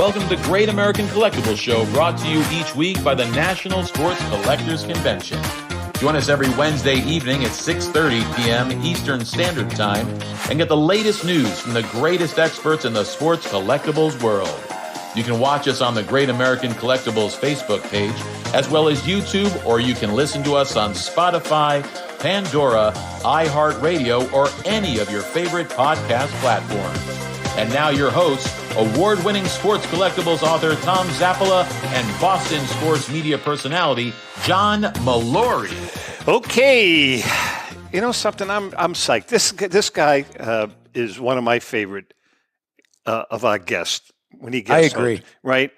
Welcome to the Great American Collectibles Show, brought to you each week by the National Sports Collectors Convention. Join us every Wednesday evening at 6:30 p.m. Eastern Standard Time and get the latest news from the greatest experts in the sports collectibles world. You can watch us on the Great American Collectibles Facebook page, as well as YouTube, or you can listen to us on Spotify, Pandora, iHeartRadio, or any of your favorite podcast platforms. And now your hosts, award-winning sports collectibles author Tom Zappola and Boston sports media personality John Mallory. Okay, you know something? I'm psyched. This guy is one of my favorite of our guests when he gets. I agree. Hooked, right?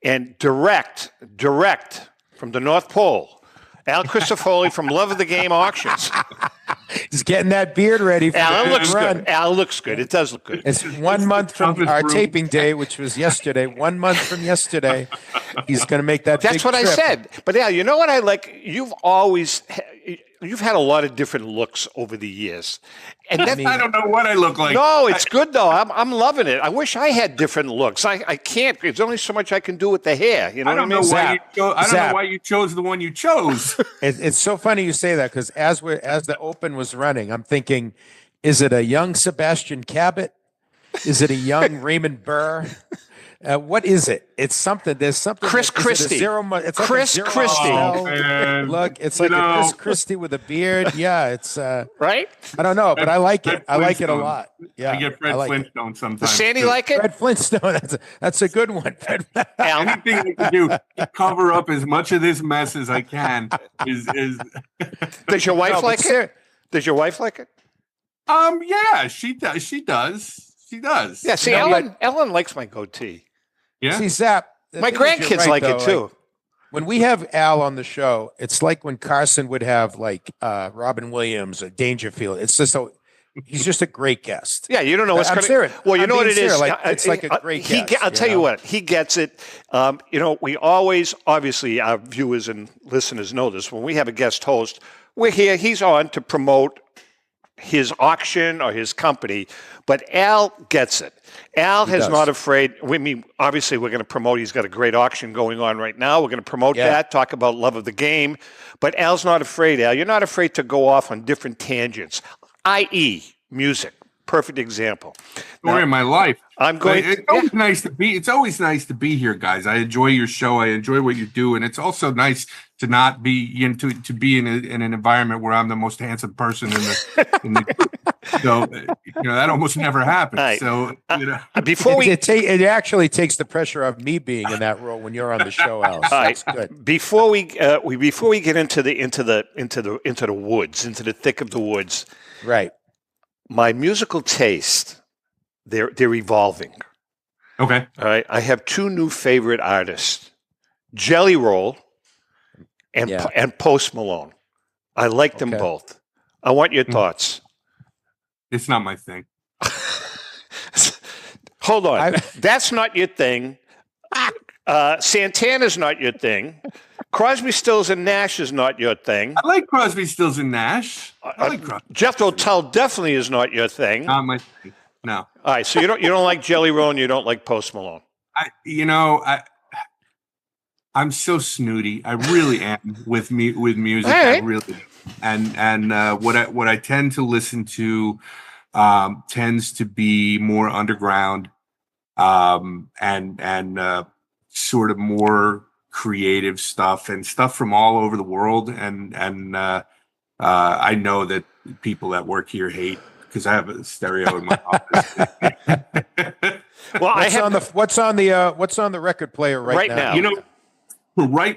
And direct from the North Pole, Al Crisafulli from Love of the Game Auctions. He's getting that beard ready for Al the looks run. good. Al looks good. It does look good. It's 1 month from our taping day, which was yesterday. 1 month from yesterday, he's going to make that. That's big what trip. I said. But Al, you know what I like? You've had a lot of different looks over the years, and I don't know what I look like. No, it's good though. I'm loving it. I wish I had different looks. I can't. There's only so much I can do with the hair. You know I don't what I mean? know why you chose the one you chose. It's so funny you say that, because as the Open was running, I'm thinking, is it a young Sebastian Cabot? Is it a young Raymond Burr? What is it? It's something. There's something. Chris Christie. It's like Chris a Christie. Man. Look, it's like a Chris Christie with a beard. Yeah, it's Right? I don't know, but I like Fred it. I like it a Flintstone. lot. Yeah, I get Fred Flintstone sometimes. Does Sandy too. like it? Fred Flintstone. That's a good one. Al, Anything I can do to cover up as much of this mess as I can is does your wife No, but like it? Does your wife like it? Yeah, she does. She does. Yeah. See, You know, Ellen likes my goatee. Yeah. See, Zap. the My thing is, you're grandkids right, like though, it too. When we have Al on the show, it's like when Carson would have Robin Williams or Dangerfield. It's just he's just a great guest. Yeah, you don't know what's I'm going serious. Well, you I'm know what being it is. serious. It's like a great guest. I'll tell you what, he gets it. We always, obviously, our viewers and listeners know this. When we have a guest host, we're here. He's on to promote his auction or his company, but Al gets it. Al is not afraid. I mean, obviously, we're going to promote. He's got a great auction going on right now. We're going to promote that, talk about Love of the Game. But Al's not afraid, Al. You're not afraid to go off on different tangents, i.e., music. Perfect example. Story of my life. I'm going. It's always nice to be. It's always nice to be here, guys. I enjoy your show. I enjoy what you do, and it's also nice to not be to be in an environment where I'm the most handsome person in the so that almost never happens. Right. So Before we it actually takes the pressure off me being in that role when you're on the show, Al. So that's good. Before we get into the woods, into the thick of the woods, Right. my musical taste, they're evolving. okay. All right. I have two new favorite artists, Jelly Roll and Post Malone. I like them both. I want your thoughts. It's not my thing. Hold on. That's not your thing. Santana's not your thing. Crosby, Stills, and Nash is not your thing. I like Crosby, Stills, and Nash. I like Crosby. Jethro Tull definitely is not your thing. Not my thing. No. All right, so you don't like Jelly Roll and you don't like Post Malone. I'm so snooty. I really am with music. All right. I really am. And what I tend to listen to tends to be more underground and sort of more creative stuff and stuff from all over the world. And I know that people that work here hate because I have a stereo in my office. Well, what's on the record player right now?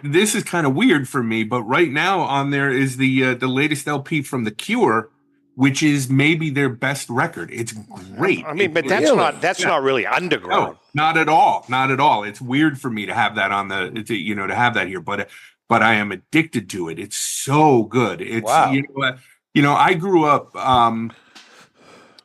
This is kind of weird for me, but right now on there is the latest LP from The Cure, which is maybe their best record. It's great. I mean, but that's not really underground. No, not at all. Not at all. It's weird for me to have that on to have that here, but I am addicted to it. It's so good. It's I grew up.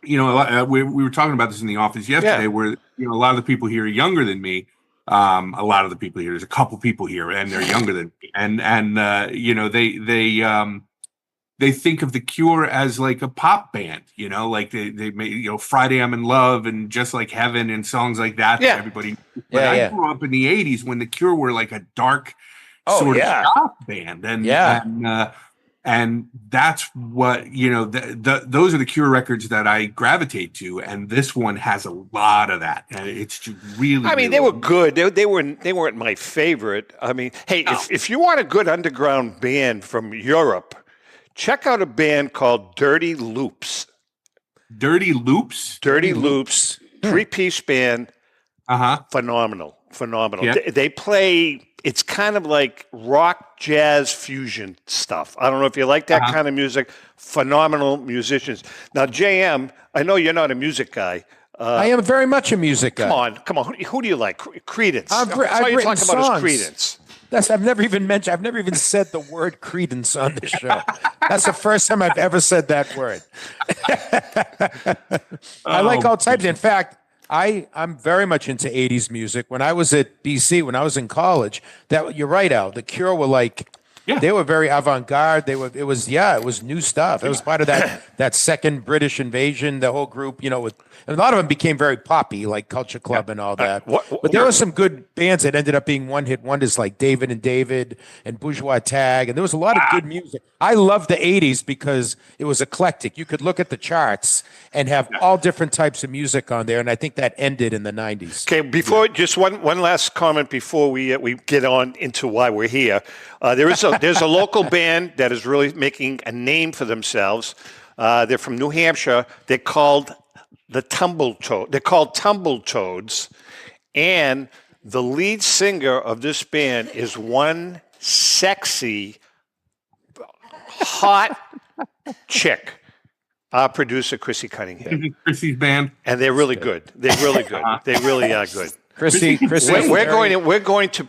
We were talking about this in the office yesterday, where a lot of the people here are younger than me. A lot of the people here, there's a couple people here, and they're younger than me, and they think of the Cure as like a pop band, like they made, Friday I'm in Love and Just Like Heaven and songs like that that everybody. But I grew up in the 80s when the Cure were like a dark sort of shock band, and that's what those are the Cure records that I gravitate to, and this one has a lot of that, and it's just really. I mean, they were good. They weren't my favorite. I mean, hey, if you want a good underground band from Europe, check out a band called Dirty Loops. Dirty Loops. 3-piece band. Phenomenal. Yeah. They play. It's kind of like rock, jazz, fusion stuff. I don't know if you like that kind of music. Phenomenal musicians. Now, JM, I know you're not a music guy. I am very much a music guy. Come on. Who do you like? Creedence. I've written songs. About is Creedence. I've never even said the word Creedence on the show. That's the first time I've ever said that word. I like all types. In fact, I'm very much into 80s music. When I was at BC, when I was in college, you're right, Al. The Cure were like, they were very avant-garde. It was new stuff. It was part of that second British invasion, the whole group, a lot of them became very poppy, like Culture Club and all that. But there were some good bands that ended up being one-hit wonders, like David and David and Bourgeois Tag, and there was a lot of good music. I loved the 80s because it was eclectic. You could look at the charts and have all different types of music on there, and I think that ended in the 90s. Okay, just one last comment before we get on into why we're here. There's a local band that is really making a name for themselves. They're from New Hampshire. They're called They're called Tumble Toads, and the lead singer of this band is one sexy, hot chick. Our producer, Chrissy Cunningham. Chrissy's band, and they're really good. They're really good. They really are good. Chrissy, we're going to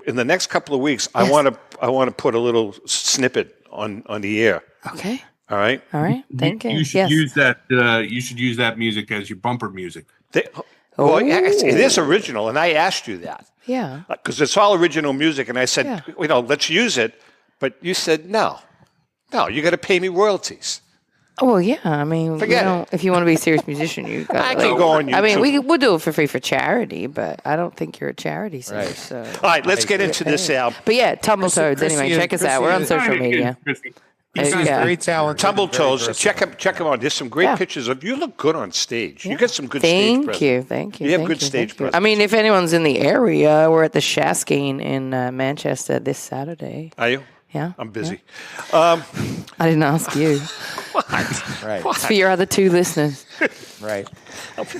in the next couple of weeks. Yes. I want to put a little snippet on the air. Okay. All right. Thank you. You should use that. You should use that music as your bumper music. It is original, and I asked you that. Yeah. Because it's all original music, and I said, let's use it, but you said no, you got to pay me royalties. Well, yeah. I mean, if you want to be a serious musician, you got. I can go on YouTube. I mean, we'll do it for free for charity, but I don't think you're a charity singer. Right. So. All right, let's get into this album. But yeah, Tumble Toads. Anyway, check us out. We're on social media. He's great talent. Tumble Toads. Check him out. There's some great pictures of you. Look good on stage. You got some good stage presence. Thank you. You have good stage presence. I mean, if anyone's in the area, we're at the Shaskeen in Manchester this Saturday. Are you? Yeah. I'm busy. I didn't ask you. What? Right. It's for your other two listeners. Right. That's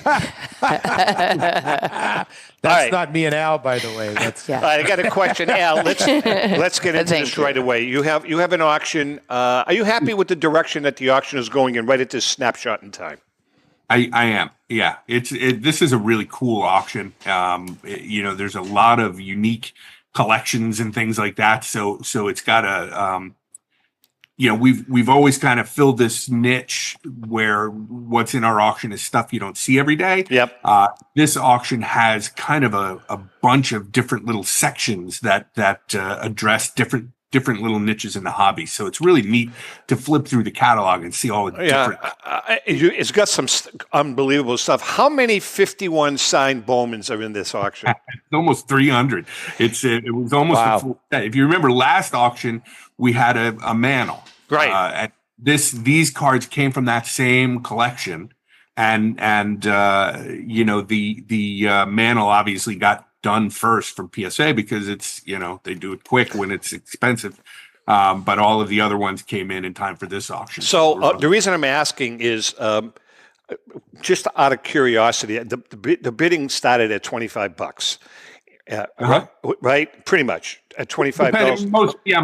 not me and Al, by the way. All right, I got a question, Al. Let's get into this right away. You have an auction. Are you happy with the direction that the auction is going in right at this snapshot in time? I am. Yeah. This is a really cool auction. There's a lot of unique collections and things like that. So it's got a we've always kind of filled this niche where what's in our auction is stuff you don't see every day. Yep. This auction has kind of a bunch of different little sections that address different little niches in the hobby. So it's really neat to flip through the catalog and see all the different. It's got some unbelievable stuff. How many 51 signed Bowmans are in this auction? It's almost 300. It was almost a full set. If you remember last auction, we had a Mantle. Right. These cards came from that same collection, and the Mantle obviously got done first from PSA because it's they do it quick when it's expensive, but all of the other ones came in time for this auction. So the reason I'm asking is just out of curiosity. The bidding started at $25. Right, pretty much at $25.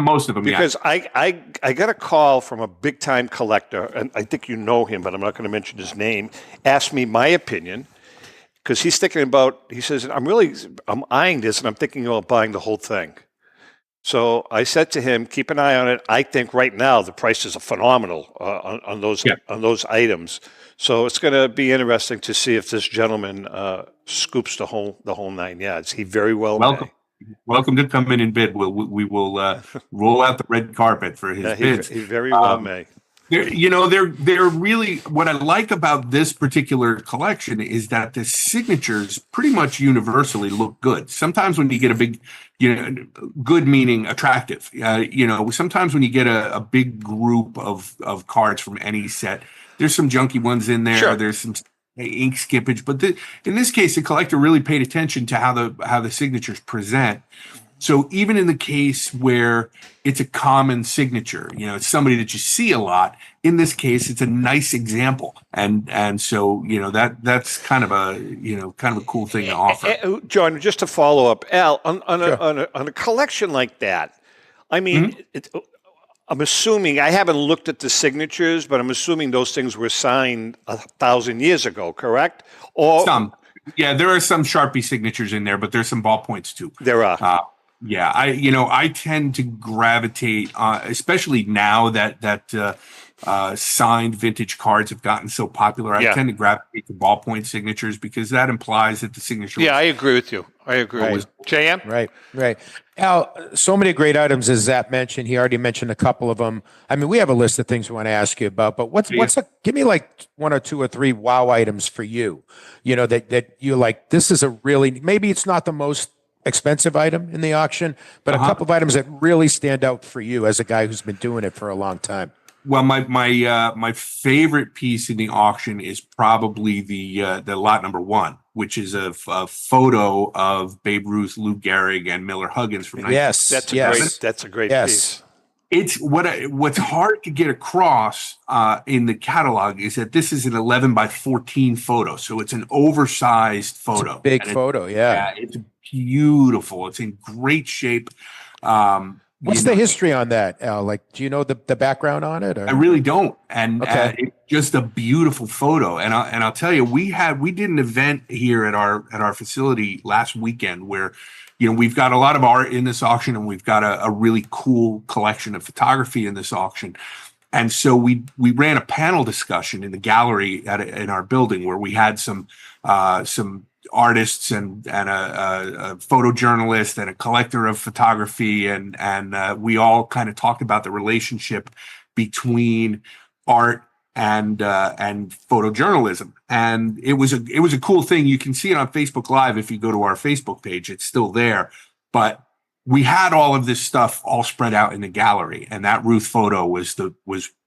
Most of them. Because I got a call from a big time collector, and I think you know him, but I'm not going to mention his name. Asked me my opinion because he's thinking about. He says I'm eyeing this, and I'm thinking about buying the whole thing. So I said to him, keep an eye on it. I think right now the prices are phenomenal on those items. So it's going to be interesting to see if this gentleman scoops the whole 9 yards. He very well welcome. welcome to come in bid. We will roll out the red carpet for his bids. He very well may. They're really, what I like about this particular collection is that the signatures pretty much universally look good. Sometimes when you get a big, good meaning attractive, sometimes when you get a big group of cards from any set, there's some junky ones in there. Sure. There's some ink skippage, but in this case, the collector really paid attention to how the signatures present. So even in the case where it's a common signature, it's somebody that you see a lot. In this case, it's a nice example, and so that's kind of a cool thing to offer. John, just to follow up, Al, on a collection like that, I mean, I'm assuming, I haven't looked at the signatures, but I'm assuming those things were signed 1,000 years ago, correct? Or some, there are some Sharpie signatures in there, but there's some ballpoints too. There are. I tend to gravitate, especially now that signed vintage cards have gotten so popular. I tend to gravitate to ballpoint signatures because that implies that the signature. Yeah, I agree with you. I agree. Right. JM? Right. Al, so many great items as Zap mentioned. He already mentioned a couple of them. I mean, we have a list of things we want to ask you about, but give me like one or two or three wow items for you, that you like, this is a really, maybe it's not the most expensive item in the auction, but a couple of items that really stand out for you as a guy who's been doing it for a long time. Well, my favorite piece in the auction is probably the lot number one, which is a photo of Babe Ruth, Lou Gehrig, and Miller Huggins from. Yes, that's a great piece. It's what's hard to get across in the catalog is that this is an 11 by 14 photo, so it's an oversized photo. It's a big photo, it's beautiful. It's in great shape. What's the history on that, Al? Like, do you know the background on it? Or? I really don't, and it's just a beautiful photo. And I'll tell you, we did an event here at our facility last weekend where, we've got a lot of art in this auction, and we've got a really cool collection of photography in this auction. And so we ran a panel discussion in the gallery in our building where we had some artists and a photojournalist and a collector of photography, and we all kind of talked about the relationship between art and photojournalism, and it was a cool thing. You can see it on Facebook Live if you go to our Facebook page; it's still there. But we had all of this stuff all spread out in the gallery, and that Ruth photo was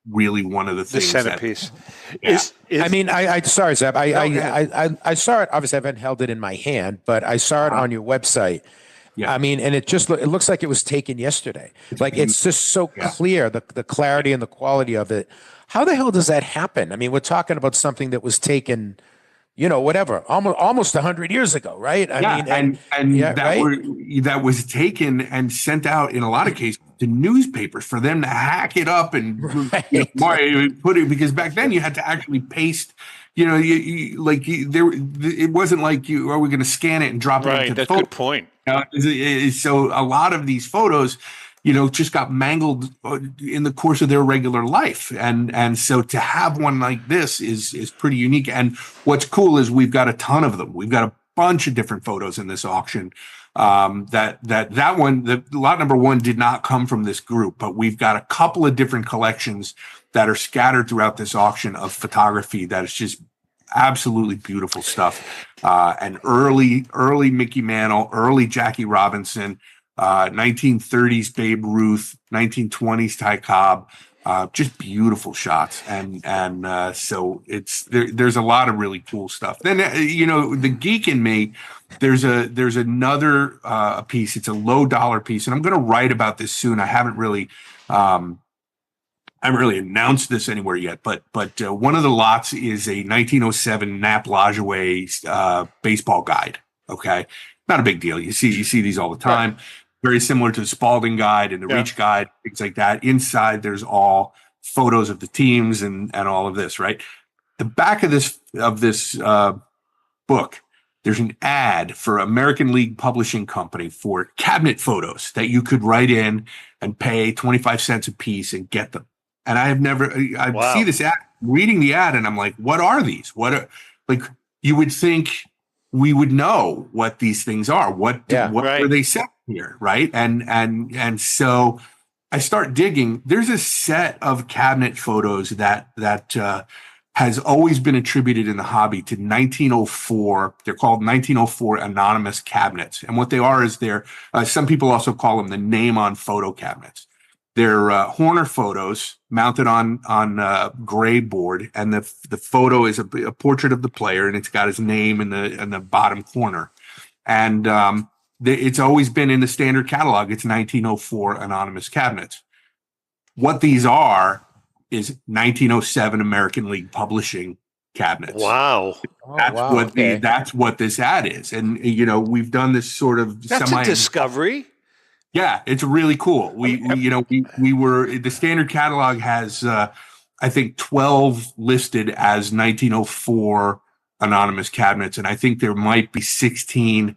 really one of the things. The centerpiece. I mean, sorry, Zeb. I saw it. Obviously, I haven't held it in my hand, but I saw it on your website. Yeah. I mean, and it looks like it was taken yesterday. It's just so clear, the clarity and the quality of it. How the hell does that happen? I mean, we're talking about something that was taken, almost 100 years ago, right? That was taken and sent out in a lot of cases to newspapers for them to hack it up and put it, because back then you had to actually paste. It wasn't like are we going to scan it and drop it? Right, that's a good point. So a lot of these photos, just got mangled in the course of their regular life. And so to have one like this is pretty unique. And what's cool is we've got a ton of them. We've got a bunch of different photos in this auction. That one, the lot number one did not come from this group, but we've got a couple of different collections that are scattered throughout this auction of photography that is just absolutely beautiful stuff. And early Mickey Mantle, early Jackie Robinson, 1930s Babe Ruth, 1920s Ty Cobb, just beautiful shots. And so there's a lot of really cool stuff. Then, the geek in me, there's another piece. It's a low dollar piece, and I'm going to write about this soon. I haven't really announced this anywhere yet, but one of the lots is a 1907 Nap Lajoie baseball guide. Okay, not a big deal. You see these all the time. Right. Very similar to the Spalding guide and the Reach guide, things like that. Inside, there's all photos of the teams and all of this. Right, the back of this book, there's an ad for American League Publishing Company for cabinet photos that you could write in and pay 25 cents a piece and get them. And I see this ad, reading the ad, and I'm like, what are these? You would think we would know what these things are. What were they set here, right? And so I start digging. There's a set of cabinet photos that has always been attributed in the hobby to 1904. They're called 1904 anonymous cabinets, and what they are is they're some people also call them the name on photo cabinets. They're Horner photos mounted on gray board, and the photo is a portrait of the player, and it's got his name in the bottom corner. And it's always been in the standard catalog. It's 1904 anonymous cabinets. What these are is 1907 American League Publishing cabinets. Wow. That's what this ad is. And we've done this sort of That's a discovery. Yeah, it's really cool. We were the standard catalog has I think 12 listed as 1904 anonymous cabinets, and I think there might be 16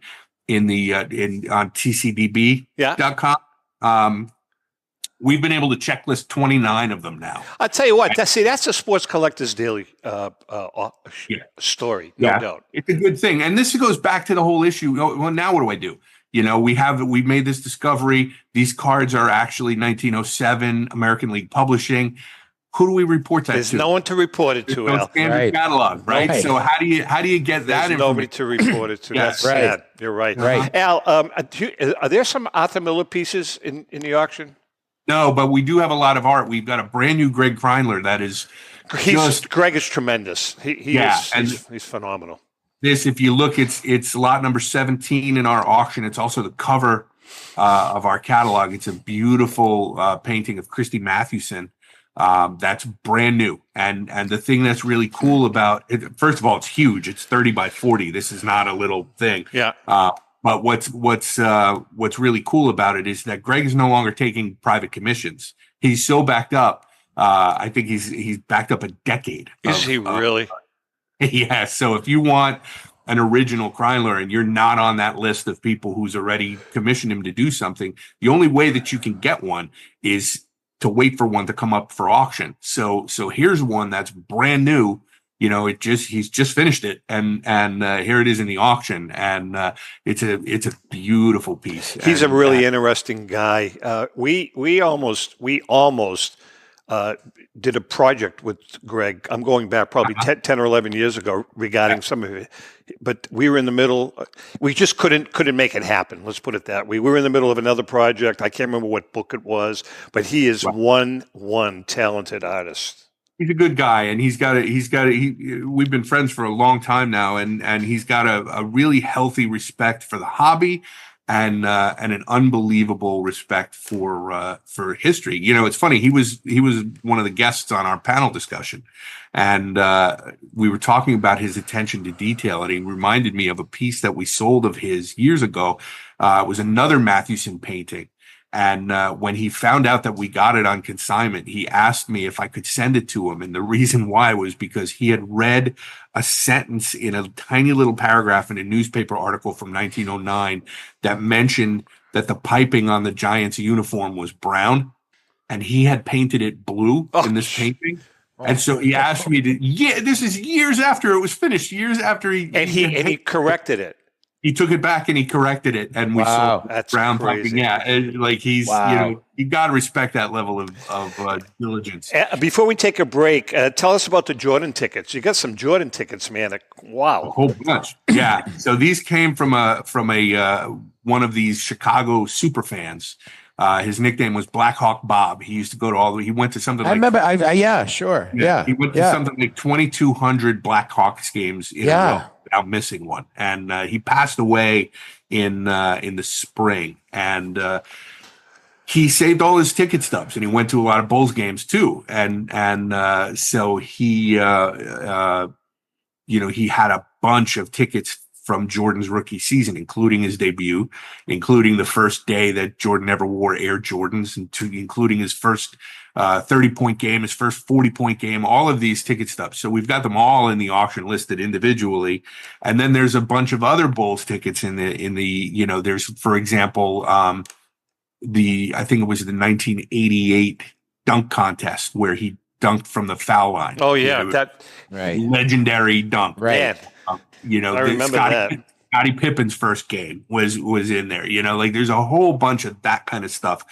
in the on tcdb.com. We've been able to checklist 29 of them now. I'll tell you what, that's a Sports Collectors Daily story, no doubt. It's a good thing. And this goes back to the whole issue. Well, now what do I do? We made this discovery. These cards are actually 1907 American League Publishing. Who do we report that to? There's no one to report it to, Al. Standard catalog, right? So how do you get that? There's nobody to report it to. That's sad. You're right. Al, are there some Arthur Miller pieces in the auction? No, but we do have a lot of art. We've got a brand new Greg Kreinler that is Greg is tremendous. He's phenomenal. This, if you look, it's lot number 17 in our auction. It's also the cover of our catalog. It's a beautiful painting of Christy Mathewson. That's brand new. And the thing that's really cool about it, first of all, it's huge. It's 30 by 40. This is not a little thing. Yeah. But what's really cool about it is that Greg is no longer taking private commissions. He's so backed up. I think he's backed up a decade. Is he really? Yeah. So if you want an original Kreinler and you're not on that list of people who's already commissioned him to do something, the only way that you can get one is to wait for one to come up for auction. So here's one that's brand new. He's just finished it, and here it is in the auction, and it's a beautiful piece. He's a really interesting guy. We almost did a project with Greg. I'm going back probably 10 or 11 years ago regarding some of it, but we were in the middle. We just couldn't make it happen. Let's put it that way. We were in the middle of another project. I can't remember what book it was, but he is one talented artist. He's a good guy, and we've been friends for a long time now, and he's got a really healthy respect for the hobby and an unbelievable respect for history. It's funny. He was one of the guests on our panel discussion, and we were talking about his attention to detail, and he reminded me of a piece that we sold of his years ago. It was another Mathewson painting. And when he found out that we got it on consignment, he asked me if I could send it to him. And the reason why was because he had read a sentence in a tiny little paragraph in a newspaper article from 1909 that mentioned that the piping on the Giants uniform was brown, and he had painted it blue in this painting. And so he asked me this is years after it was finished, years after he corrected it. He took it back and he corrected it, and we saw brown piping. Yeah, you got to respect that level of diligence. Before we take a break, tell us about the Jordan tickets. You got some Jordan tickets, man. Wow, a whole bunch. Yeah. So these came from one of these Chicago super fans. His nickname was Black Hawk Bob. He used to go to he went to something like... I remember, sure. Yeah. He went to something like 2,200 Black Hawks games in a row without missing one. And he passed away in the spring. And he saved all his ticket stubs, and he went to a lot of Bulls games too. And so he had a bunch of tickets from Jordan's rookie season, including his debut, including the first day that Jordan ever wore Air Jordans, including his first 30-point game, his first 40-point game, all of these ticket stubs. So we've got them all in the auction listed individually. And then there's a bunch of other Bulls tickets in the there's, for example, I think it was the 1988 dunk contest where he dunked from the foul line. Oh yeah, that legendary dunk. Right. I remember that. Scottie Pippen's first game was in there. Like there's a whole bunch of that kind of stuff.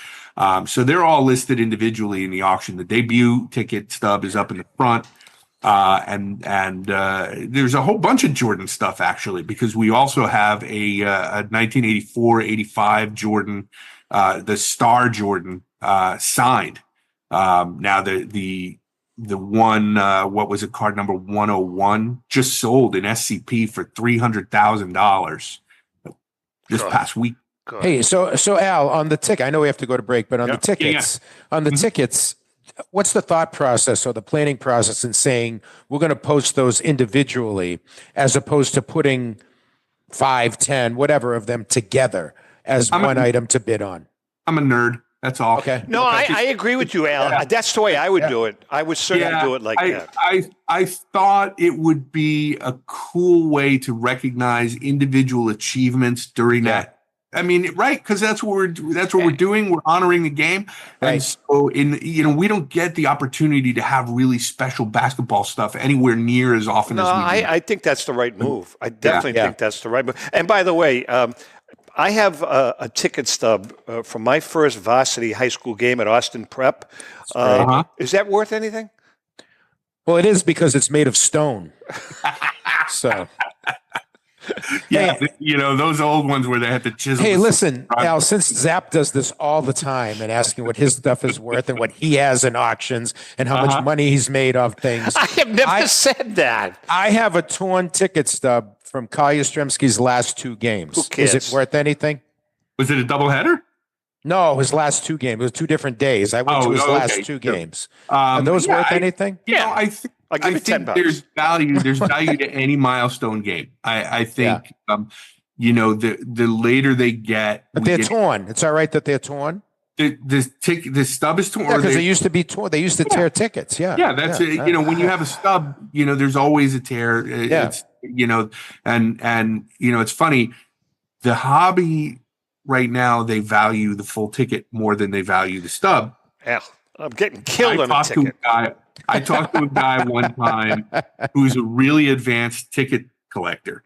So they're all listed individually in the auction. The debut ticket stub is up in the front. And there's a whole bunch of Jordan stuff actually, because we also have a 1984-85 Jordan, the Star Jordan, signed. Now the one, what was it, card number 101, just sold in SCP for $300,000 this past week. Good. Hey, so Al, on the ticket, I know we have to go to break, but on the tickets, tickets, what's the thought process or the planning process in saying we're going to post those individually as opposed to putting 5, 10, whatever of them together as one item to bid on? I'm a nerd. That's all. Okay. No, I agree with you, Al. Yeah. That's the way I would do it. I would certainly do it like that. I thought it would be a cool way to recognize individual achievements during that. I mean, right? Because that's what we're doing. We're honoring the game, and so we don't get the opportunity to have really special basketball stuff anywhere near as often as we do. I think that's the right move. I definitely think that's the right move. And by the way, I have a ticket stub from my first varsity high school game at Austin Prep. Is that worth anything? Well, it is because it's made of stone. So. Yeah, those old ones where they had to chisel. Hey, listen, Al, since Zap does this all the time and asking what his stuff is worth and what he has in auctions and how much money he's made off things. I have never said that. I have a torn ticket stub from Kyle Yastrzemski's last 2 games. Who cares? Is it worth anything? Was it a doubleheader? No, his last 2 games. It was 2 different days. I went to his last 2 games. Are those worth anything? I'll give you $10. There's value. There's value to any milestone game. I think, the later they get, but they're torn. It's all right that they're torn. The stub is torn. Yeah, because they used to be torn. They used to tear tickets. Yeah. Yeah, that's it. When you have a stub, there's always a tear. It's, and it's funny. The hobby right now, they value the full ticket more than they value the stub. Hell, I'm getting killed on a ticket. I talked to a guy one time who's a really advanced ticket collector,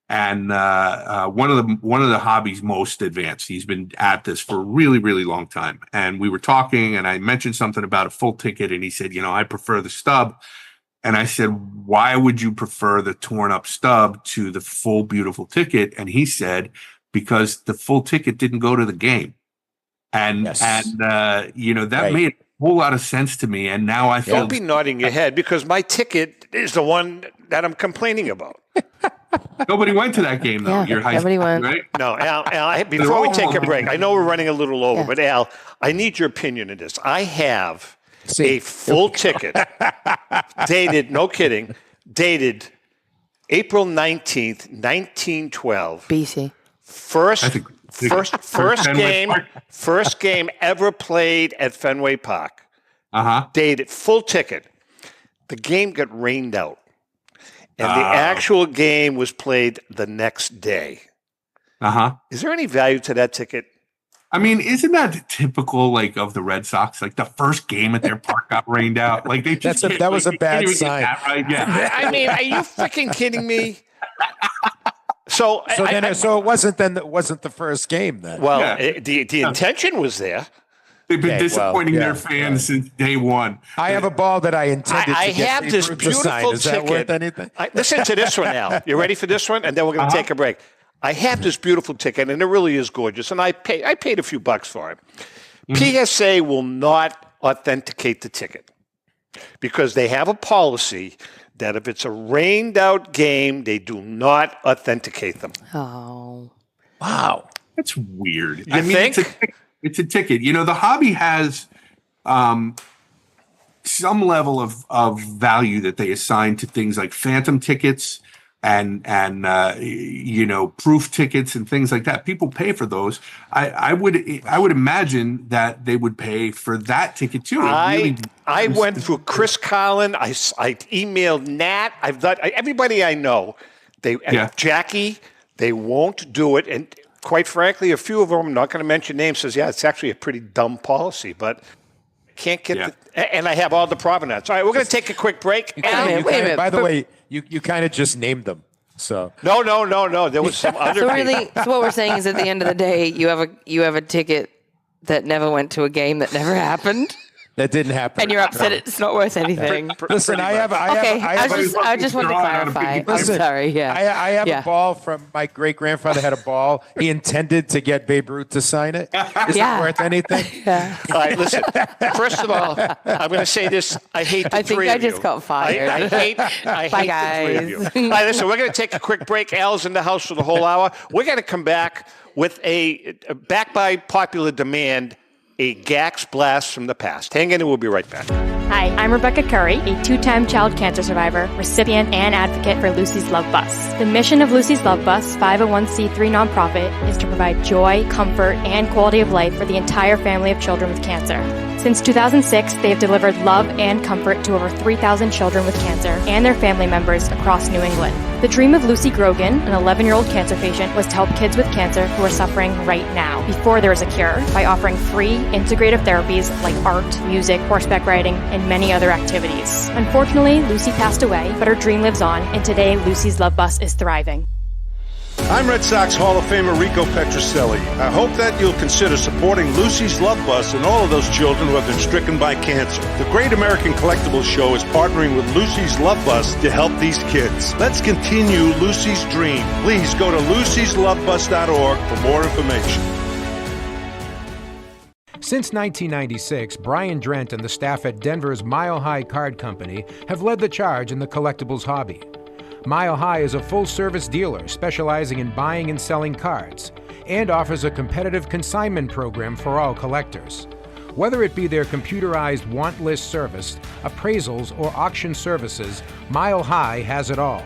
and one of the hobby's most advanced. He's been at this for a really, really long time. And we were talking, and I mentioned something about a full ticket, and he said, I prefer the stub. And I said, why would you prefer the torn up stub to the full, beautiful ticket? And he said, because the full ticket didn't go to the game, and that made a whole lot of sense to me. And now I feel don't be nodding your head because my ticket is the one that I'm complaining about. Nobody went to that game though. Your high school, right? No, Al. Before we take a break, I know we're running a little over, but Al, I need your opinion on this. I have a full ticket dated. No kidding, dated April 19th, 1912. BC. First game ever played at Fenway Park. Dated full ticket. The game got rained out, and the actual game was played the next day. Is there any value to that ticket? I mean, isn't that typical, of the Red Sox? Like the first game at their park got rained out. Like they just that was a bad sign. Right? Yeah. I mean, are you freaking kidding me? So it wasn't the first game then. Well, the intention was there. They've been disappointing their fans since day one. I have a ball that I intended I to get. have this beautiful Is ticket. That worth anything? Listen to this one, Al. You ready for this one? And then we're going to take a break. I have this beautiful ticket, and it really is gorgeous. And I paid a few bucks for it. PSA will not authenticate the ticket because they have a policy that if it's a rained out game, they do not authenticate them. Oh. Wow. That's weird. You think? It's a ticket. The hobby has some level of value that they assign to things like phantom tickets and proof tickets and things like that. People pay for those. I would imagine that they would pay for that ticket too. I went through Chris Collin. I emailed Nat. I've done everybody I know. Jackie. They won't do it. And quite frankly, a few of them, I'm not going to mention names, says, it's actually a pretty dumb policy, but can't get and I have all the provenance. All right, we're going to take a quick break. Wait a minute. By the way, you kind of just named them. So No. There was some other. So people. really, so what we're saying is, at the end of the day, you have a ticket that never went to a game that never happened, that didn't happen. and you're upset it's not worth anything. Listen, I I just wanted to clarify. I'm sorry. Yeah. I have Yeah. a ball from my great grandfather had a ball. He intended to get Babe Ruth to sign it. Is Yeah. it worth anything? Yeah. All right, listen. First of all, I'm going to say this. I hate the I think three I of you. just got fired. I hate Bye, the three of guys. you. All right, listen. We're going to take a quick break. Al's in the house for the whole hour. We're going to come back with back by popular demand, a Gax blast from the past. Hang in, and we'll be right back. Hi, I'm Rebecca Curry, a two-time child cancer survivor, recipient, and advocate for Lucy's Love Bus. The mission of Lucy's Love Bus, 501c3 nonprofit, is to provide joy, comfort, and quality of life for the entire family of children with cancer. Since 2006, they have delivered love and comfort to over 3,000 children with cancer and their family members across New England. The dream of Lucy Grogan, an 11-year-old cancer patient, was to help kids with cancer who are suffering right now, before there is a cure, by offering free, integrative therapies like art, music, horseback riding, and many other activities. Unfortunately, Lucy passed away, but her dream lives on, and today Lucy's Love Bus is thriving. I'm Red Sox Hall of Famer Rico Petrocelli. I hope that you'll consider supporting Lucy's Love Bus and all of those children who have been stricken by cancer. The Great American Collectibles Show is partnering with Lucy's Love Bus to help these kids. Let's continue Lucy's dream. Please go to lucyslovebus.org for more information. Since 1996, Brian Drent and the staff at Denver's Mile High Card Company have led the charge in the collectibles hobby. Mile High is a full-service dealer specializing in buying and selling cards and offers a competitive consignment program for all collectors. Whether it be their computerized want list service, appraisals, or auction services, Mile High has it all.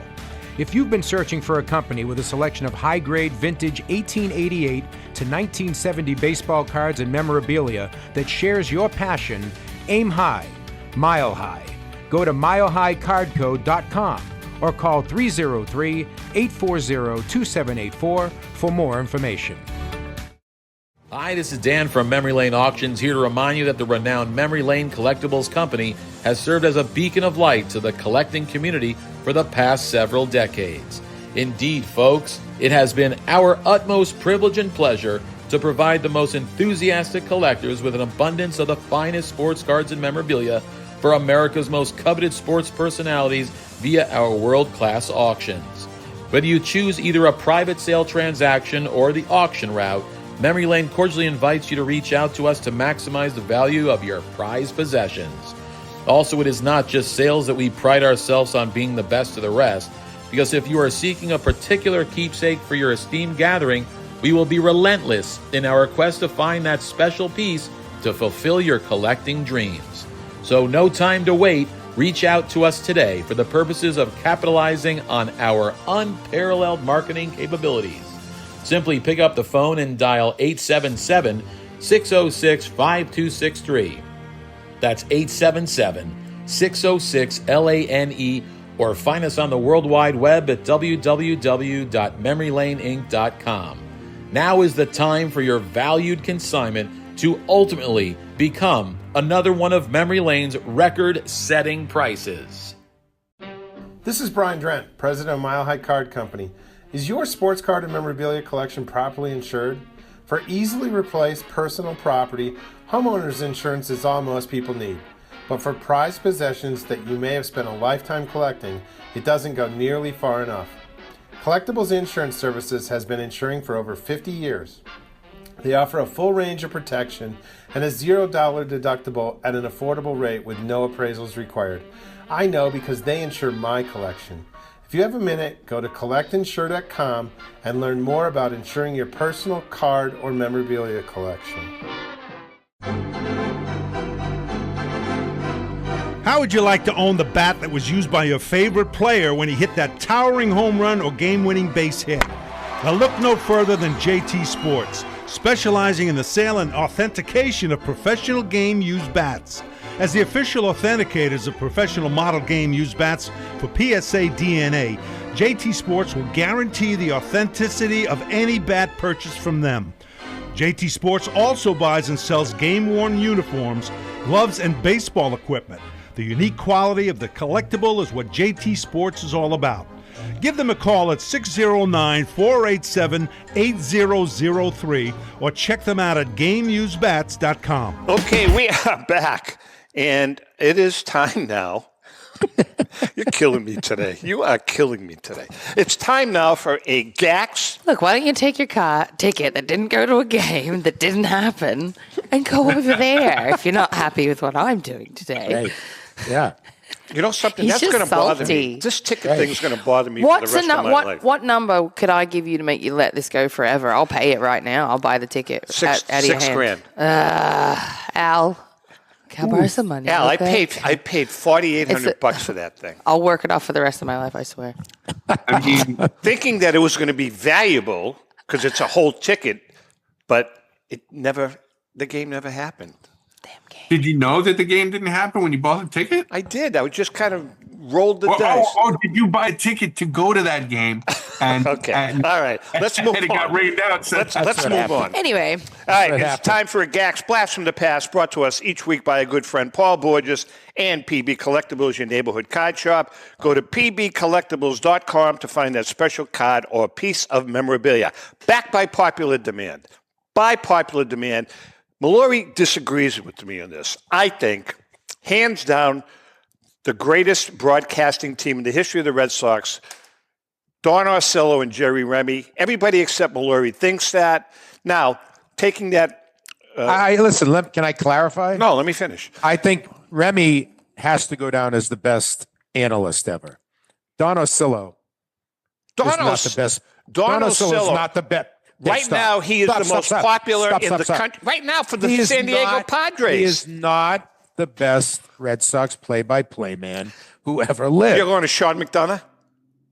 If you've been searching for a company with a selection of high-grade vintage 1888 to 1970 baseball cards and memorabilia that shares your passion, aim high, Mile High. Go to milehighcardco.com or call 303-840-2784 for more information. Hi, this is Dan from Memory Lane Auctions, here to remind you that the renowned Memory Lane Collectibles Company has served as a beacon of light to the collecting community for the past several decades. Indeed, folks, it has been our utmost privilege and pleasure to provide the most enthusiastic collectors with an abundance of the finest sports cards and memorabilia for America's most coveted sports personalities via our world-class auctions. Whether you choose either a private sale transaction or the auction route, Memory Lane cordially invites you to reach out to us to maximize the value of your prized possessions. Also, it is not just sales that we pride ourselves on being the best of the rest, because if you are seeking a particular keepsake for your esteemed gathering, we will be relentless in our quest to find that special piece to fulfill your collecting dreams. So no time to wait. Reach out to us today for the purposes of capitalizing on our unparalleled marketing capabilities. Simply pick up the phone and dial 877-606-5263. That's 877-606-LANE, or find us on the World Wide Web at www.memorylaneinc.com. Now is the time for your valued consignment to ultimately become another one of Memory Lane's record-setting prices. This is Brian Drent, president of Mile High Card Company. Is your sports card and memorabilia collection properly insured? For easily replaced personal property, homeowners insurance is all most people need. But for prized possessions that you may have spent a lifetime collecting, it doesn't go nearly far enough. Collectibles Insurance Services has been insuring for over 50 years. They offer a full range of protection and a $0 deductible at an affordable rate with no appraisals required. I know because they insure my collection. If you have a minute, go to collectinsure.com and learn more about insuring your personal card or memorabilia collection. How would you like to own the bat that was used by your favorite player when he hit that towering home run or game-winning base hit? Now look no further than JT Sports, specializing in the sale and authentication of professional game-used bats. As the official authenticators of professional model game-used bats for PSA DNA, JT Sports will guarantee the authenticity of any bat purchased from them. JT Sports also buys and sells game-worn uniforms, gloves, and baseball equipment. The unique quality of the collectible is what JT Sports is all about. Give them a call at 609-487-8003 or check them out at GameUseBats.com. Okay, we are back, and it is time now. You're killing me today. You are killing me today. It's time now for a GAX. Look, why don't you take your ticket that didn't go to a game, that didn't happen, and go over there if you're not happy with what I'm doing today. Right. Yeah. You know something? He's That's just going to bother salty. me. This ticket thing is going to bother me for the rest of my life. What number could I give you to make you let this go forever? I'll pay it right now. I'll buy the ticket out of your hand. $6,000. Al, can I borrow some money? Al, okay? I paid $4,800 for that thing. I'll work it off for the rest of my life, I swear. I mean, Thinking that it was going to be valuable because it's a whole ticket, but the game never happened. did you know that the game didn't happen when you bought the ticket? I did. I just kind of rolled the dice. Did you buy a ticket to go to that game? And Okay. and, All right. Let's move and it on. got rained out. So Let's move on. Anyway, All right, what it's happened. time for a GAX Blast from the Past, brought to us each week by a good friend, Paul Borges, and PB Collectibles, your neighborhood card shop. Go to pbcollectibles.com to find that special card or piece of memorabilia. Backed by popular demand. By popular demand. Mallory disagrees with me on this. I think, hands down, the greatest broadcasting team in the history of the Red Sox, Don Orsillo and Jerry Remy. Everybody except Mallory thinks that. Now, taking that... Listen, can I clarify? No, let me finish. I think Remy has to go down as the best analyst ever. Don Orsillo is not the best. Don Orsillo is Orsillo. not the best. Right now, he is the most popular in the country. Right now, for the San Diego Padres. He is not the best Red Sox play-by-play man who ever lived. You're going to Sean McDonough?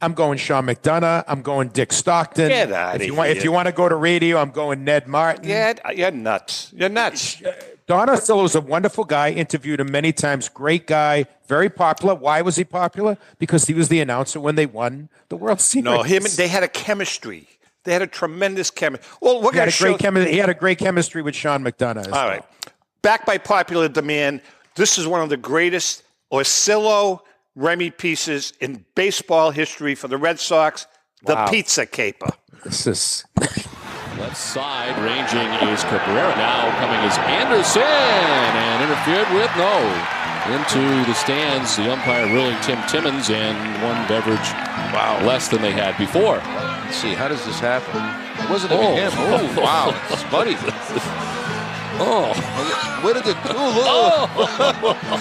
I'm going Sean McDonough. I'm going Dick Stockton. Get out of here. If you want to go to radio, I'm going Ned Martin. Yeah, you're nuts. You're nuts. Don Orsillo is a wonderful guy. Interviewed him many times. Great guy. Very popular. Why was he popular? Because he was the announcer when they won the World Series. No, they had a chemistry. They had a tremendous chemistry. Well, we're going to show... He had a great chemistry with Sean McDonough. All right. Backed by popular demand, this is one of the greatest Orsillo Remy pieces in baseball history for the Red Sox, the Pizza Caper. This is... Left side, ranging is Cabrera. Now coming is Anderson, and interfered with, no. Into the stands, the umpire ruling Tim Timmons, and one beverage less than they had before. Let's see, how does this happen? It wasn't even him. Oh, wow. It's Buddy. Oh. Where did it go?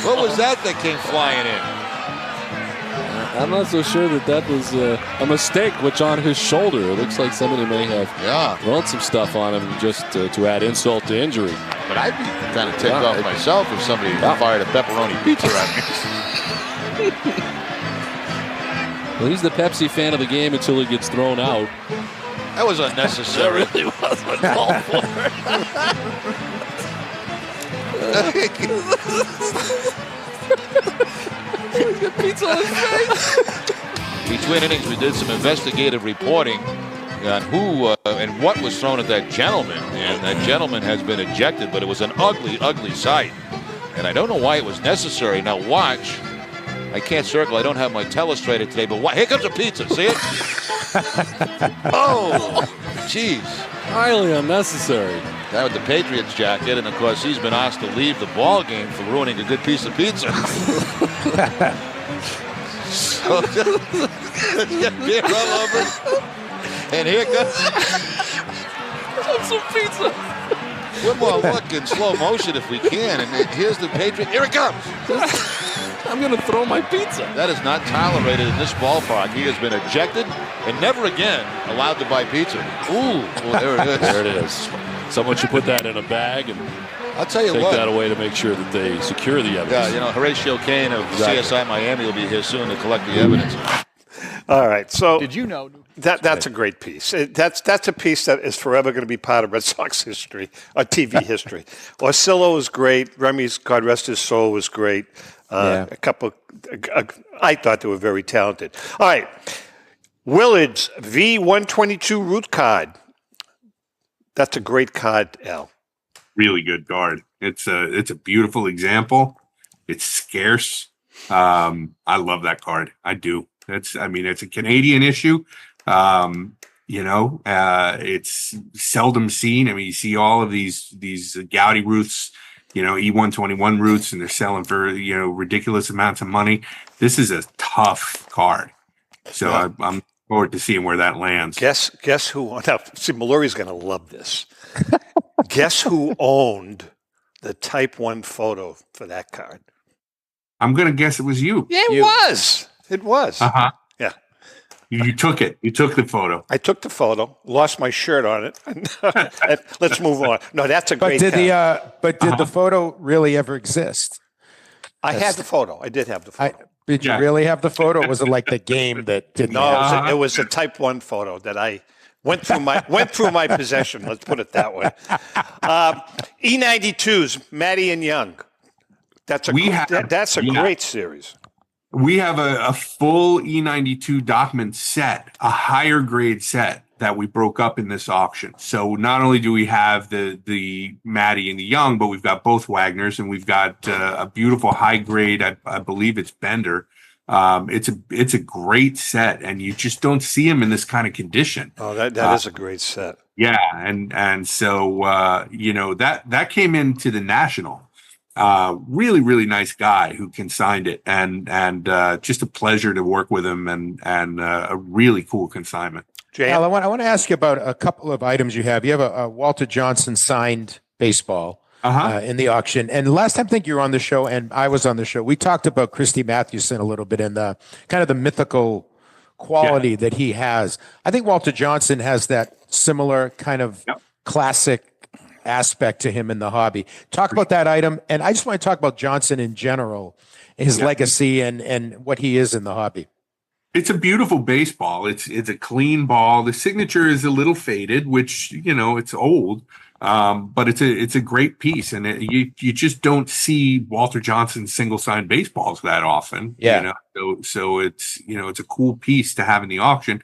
What was that came flying in? I'm not so sure that was a mistake, which on his shoulder. It looks like somebody may have thrown some stuff on him just to add insult to injury. But I'd be kind of ticked off myself if somebody fired a pepperoni pizza at me. Well, he's the Pepsi fan of the game until he gets thrown out. That was unnecessary. That really was uncalled for. He's got pizza on his face. Between innings, we did some investigative reporting on who and what was thrown at that gentleman. And that gentleman has been ejected, but it was an ugly, ugly sight. And I don't know why it was necessary. Now watch. I can't circle. I don't have my telestrator today, but here comes a pizza. See it? Oh, jeez. Highly unnecessary. That with the Patriots jacket, and of course he's been asked to leave the ball game for ruining a good piece of pizza. So let's get beer all over. And here comes some pizza. One more look in slow motion if we can, and here's the Patriot. Here it comes. I'm going to throw my pizza. That is not tolerated in this ballpark. He has been ejected and never again allowed to buy pizza. Ooh, well, there it is. There it is. Someone should put that in a bag and I'll tell you take what. that away to make sure that they secure the evidence. Yeah, you know, Horatio Kane of CSI Miami will be here soon to collect the evidence. All right, so did you know that's a great piece? That's a piece that is forever going to be part of Red Sox history or TV history. Orsillo was great. Remy's, God rest his soul, was great. A couple, I thought they were very talented. All right, Willards V122 Ruth Card. That's a great card, Al. Really good card. It's a beautiful example. It's scarce. I love that card. I do. It's a Canadian issue. It's seldom seen. I mean, you see all of these Gaudy Ruths, E121 Ruths, and they're selling for, ridiculous amounts of money. This is a tough card. So I'm looking forward to seeing where that lands. Guess who? Now, see, Mallory's going to love this. Guess who owned the Type 1 photo for that card? I'm going to guess it was you. Yeah, it was. It was. Uh-huh. Yeah. You took it. You took the photo. I took the photo, lost my shirt on it. Let's move on. No, that's a great card. Did the photo really ever exist? I had the photo. I did have the photo. Did you really have the photo? Or was it like the game that didn't? No, it was a Type 1 photo that I went through my possession. Let's put it that way. E92s, Matty and Young. That's a great series. We have a full E92 document set, a higher grade set that we broke up in this auction. So not only do we have the Matty and the Young, but we've got both Wagners, and we've got a beautiful high grade. I believe it's Bender. It's a great set, and you just don't see them in this kind of condition. Oh, that is a great set. Yeah, and so that came into the National. Really, really nice guy who consigned it, and just a pleasure to work with him, and a really cool consignment. Al, I want to ask you about a couple of items you have. You have a Walter Johnson signed baseball in the auction. And last time I think you were on the show, and I was on the show, we talked about Christy Mathewson a little bit and the kind of the mythical quality that he has. I think Walter Johnson has that similar kind of classic aspect to him in the hobby. Talk about that item. And I just want to talk about Johnson in general, his legacy and what he is in the hobby. It's a beautiful baseball. It's a clean ball. The signature is a little faded, which, it's old, but it's a great piece. And you just don't see Walter Johnson single sign baseballs that often. Yeah. So it's, it's a cool piece to have in the auction.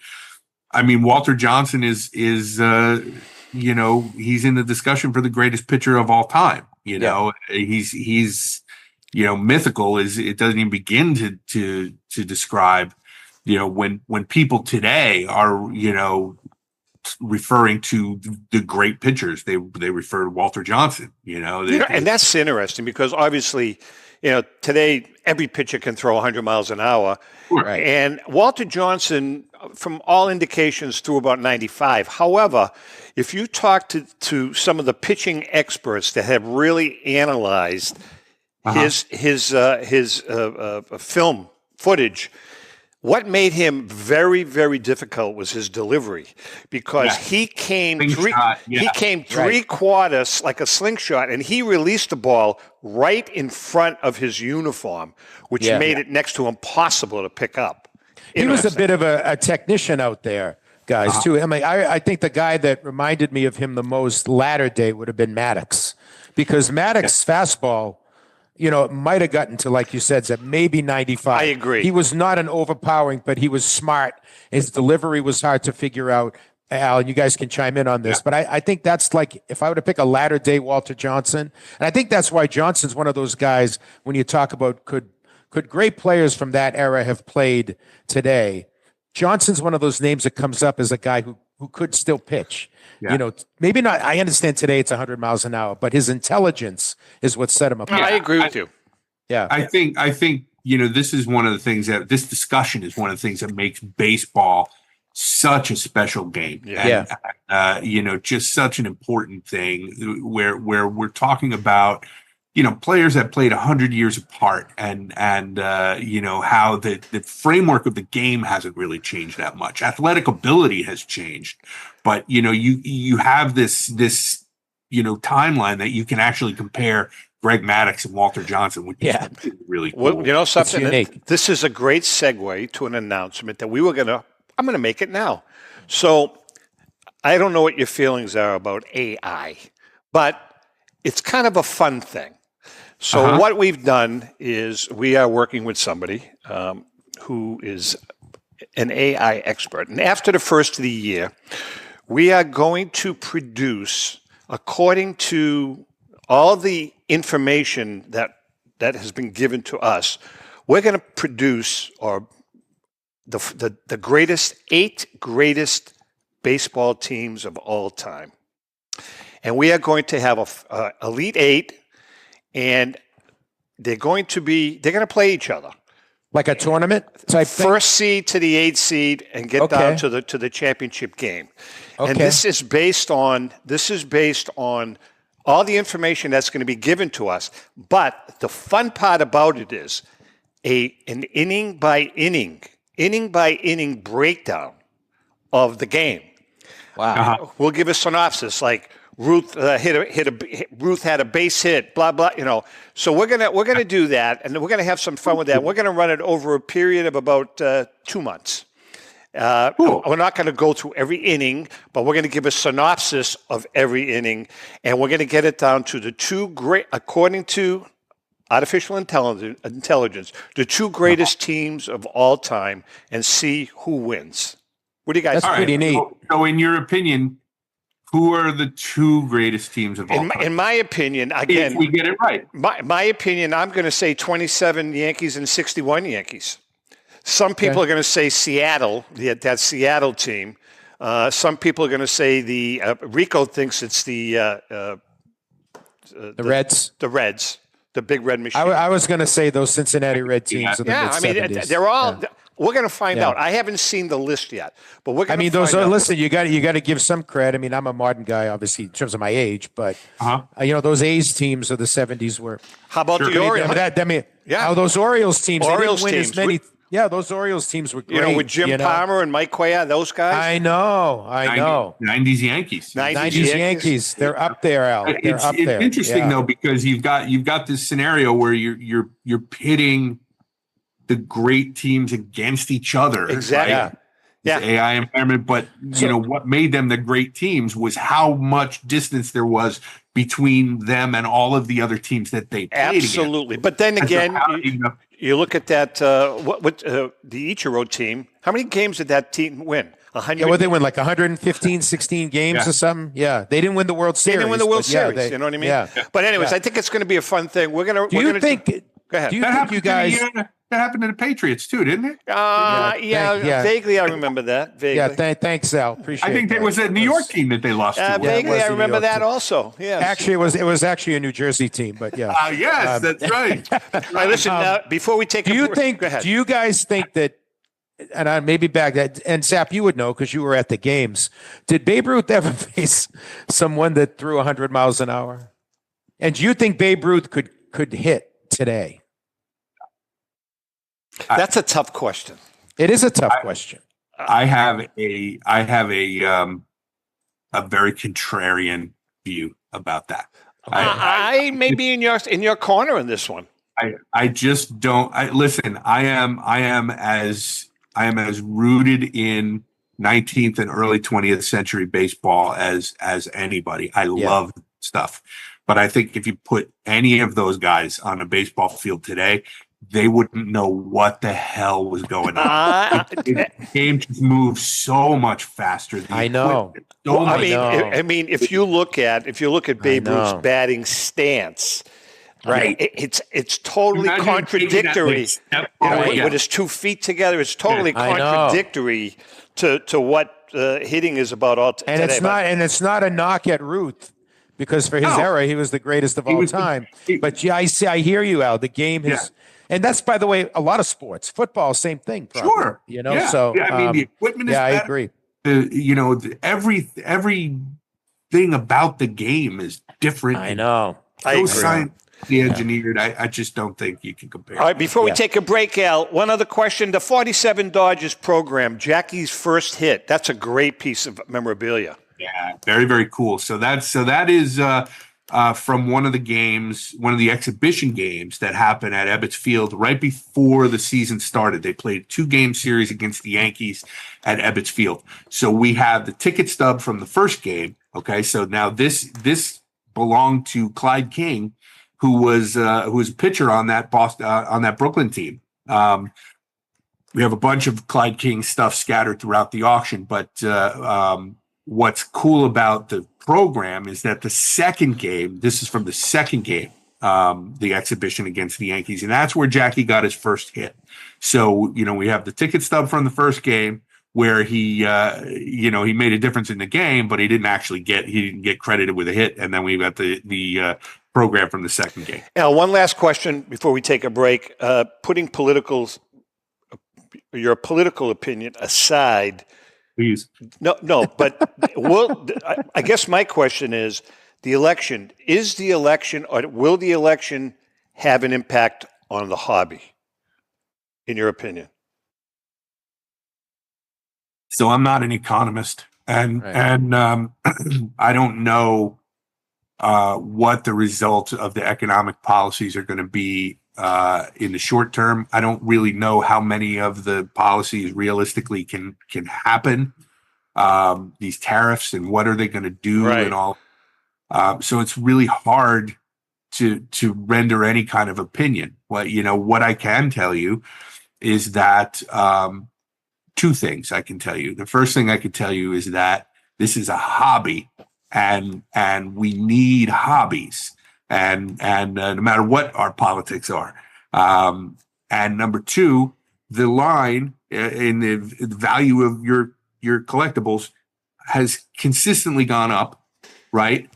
I mean, Walter Johnson is he's in the discussion for the greatest pitcher of all time. He's mythical. It doesn't even begin to describe. When people today are, referring to the great pitchers, they refer to Walter Johnson, and that's interesting because obviously, today every pitcher can throw 100 miles an hour. Right. And Walter Johnson, from all indications, threw about 95. However, if you talk to some of the pitching experts that have really analyzed his film footage, what made him very, very difficult was his delivery, because he came three quarters like a slingshot, and he released the ball right in front of his uniform, which made it next to impossible to pick up. He was a bit of a technician out there, guys, too. I mean, I think the guy that reminded me of him the most latter day would have been Maddox, because Maddox's fastball, it might have gotten to, like you said, maybe 95. I agree. He was not an overpowering, but he was smart. His delivery was hard to figure out. Al, and you guys can chime in on this, but I think that's like, if I were to pick a latter day Walter Johnson, and I think that's why Johnson's one of those guys, when you talk about could great players from that era have played today, Johnson's one of those names that comes up as a guy who could still pitch. Yeah. Maybe not. I understand today it's 100 miles an hour, but his intelligence is what set him apart. I agree with you. Yeah. I think, this is one of the things that this discussion is one of the things that makes baseball such a special game. Yeah. And, just such an important thing where we're talking about, players that played 100 years apart and how the framework of the game hasn't really changed that much. Athletic ability has changed, but, you have this timeline that you can actually compare Greg Maddux and Walter Johnson, which is really cool. Well, something, this is a great segue to an announcement that I'm going to make it now. So I don't know what your feelings are about AI, but it's kind of a fun thing. So what we've done is we are working with somebody who is an AI expert. And after the first of the year, we are going to produce, according to all the information that has been given to us, we're going to produce or the greatest 8 greatest baseball teams of all time. And we are going to have a Elite 8, and they're going to play each other. Like a tournament type thing? First seed to the 8th seed and get down to the championship game. Okay. And this is based on all the information that's going to be given to us. But the fun part about it is an inning by inning breakdown of the game. Wow. We'll give a synopsis like Ruth Ruth had a base hit, blah blah. So we're gonna do that, and we're gonna have some fun with that. We're gonna run it over a period of about 2 months. We're not going to go through every inning, but we're going to give a synopsis of every inning, and we're going to get it down to the 2 great, according to artificial intelligence, the 2 greatest teams of all time, and see who wins. What do you guys think? That's pretty neat. So in your opinion, who are the 2 greatest teams of all time? In my opinion, again, if we get it right. My opinion, I'm going to say 27 Yankees and 61 Yankees. Some people are going to say Seattle, that Seattle team. Some people are going to say Rico thinks it's the Reds. The Reds, the big red machine. I was going to say those Cincinnati Red teams of the mid-70s. They're all. Yeah. We're going to find out. I haven't seen the list yet, but we're going to those are, listen, you got to give some credit. I mean, I'm a modern guy, obviously, in terms of my age, but those A's teams of the 70s were. How about the Orioles? How those Orioles teams? Orioles they didn't win teams. as many. Yeah, those Orioles teams were great. With Jim Palmer and Mike Cuellar, those guys. I know. 90s Yankees. 90s Yankees. They're up there, Al. It's interesting though, because you've got this scenario where you're pitting the great teams against each other. Exactly. Right? Yeah. AI environment, but what made them the great teams was how much distance there was between them and all of the other teams that they played Absolutely. against. But then again, you look at that the Ichiro team. How many games did that team win? 100. Yeah, they win like 115, 16 games or something. Yeah, they didn't win the World Series. They didn't win the World Series. You know what I mean? Yeah. But anyways, I think it's going to be a fun thing. Go ahead. Do you think you guys? That happened to the Patriots too, didn't it? Vaguely I remember that. Vaguely. Yeah, thanks, Al. Appreciate it. I think there was a New York team that they lost to. Vaguely I remember that also. Yeah. Actually, it was actually a New Jersey team, but yeah. Yes, that's right. Listen, before we take do you guys think that, and maybe back that, and Sap, you would know because you were at the games, did Babe Ruth ever face someone that threw 100 miles an hour? And do you think Babe Ruth could hit today? That's a tough question. It is a tough question. I have a very contrarian view about that. I may be in your corner in this one. I just don't. Listen. I am as rooted in 19th and early 20th century baseball as anybody. I love stuff, but I think if you put any of those guys on a baseball field today, they wouldn't know what the hell was going on. The game just moves so much faster. I know. I mean, if you look at Babe Ruth's batting stance, right? It's totally contradictory. With his 2 feet together, it's totally contradictory to what hitting is about all today. And it's not a knock at Ruth. Because for his era, he was the greatest of all time. But yeah, I hear you, Al. The game is, and that's, by the way, a lot of sports. Football, same thing. Probably, sure. So I mean, the equipment is better. I agree. Everything about the game is different. I know. I agree. Scientifically engineered. I just don't think you can compare. All right, before we take a break, Al, one other question. The 47 Dodgers program, Jackie's first hit. That's a great piece of memorabilia. Yeah, very, very cool. So that is from one of the exhibition games that happened at Ebbets Field right before the season started. They played 2-game series against the Yankees at Ebbets Field. So we have the ticket stub from the first game. Okay, so now this belonged to Clyde King, who was a pitcher on that Brooklyn team. We have a bunch of Clyde King stuff scattered throughout the auction, but what's cool about the program is that the second game, this is from the second game the exhibition against the Yankees. And that's where Jackie got his first hit. So, we have the ticket stub from the first game where he made a difference in the game, but he didn't get credited with a hit. And then we got the program from the second game. Al, one last question before we take a break. Putting your political opinion aside. Please. No, but I guess my question is, the election, or will the election have an impact on the hobby, in your opinion? So I'm not an economist, and I don't know what the results of the economic policies are going to be in the short term. I don't really know how many of the policies realistically can happen. These tariffs and what are they going to do and all. So it's really hard to render any kind of opinion. What I can tell you is that two things I can tell you. The first thing I can tell you is that this is a hobby, and we need hobbies, and no matter what our politics are. And number two, the line in the value of your collectibles has consistently gone up, right?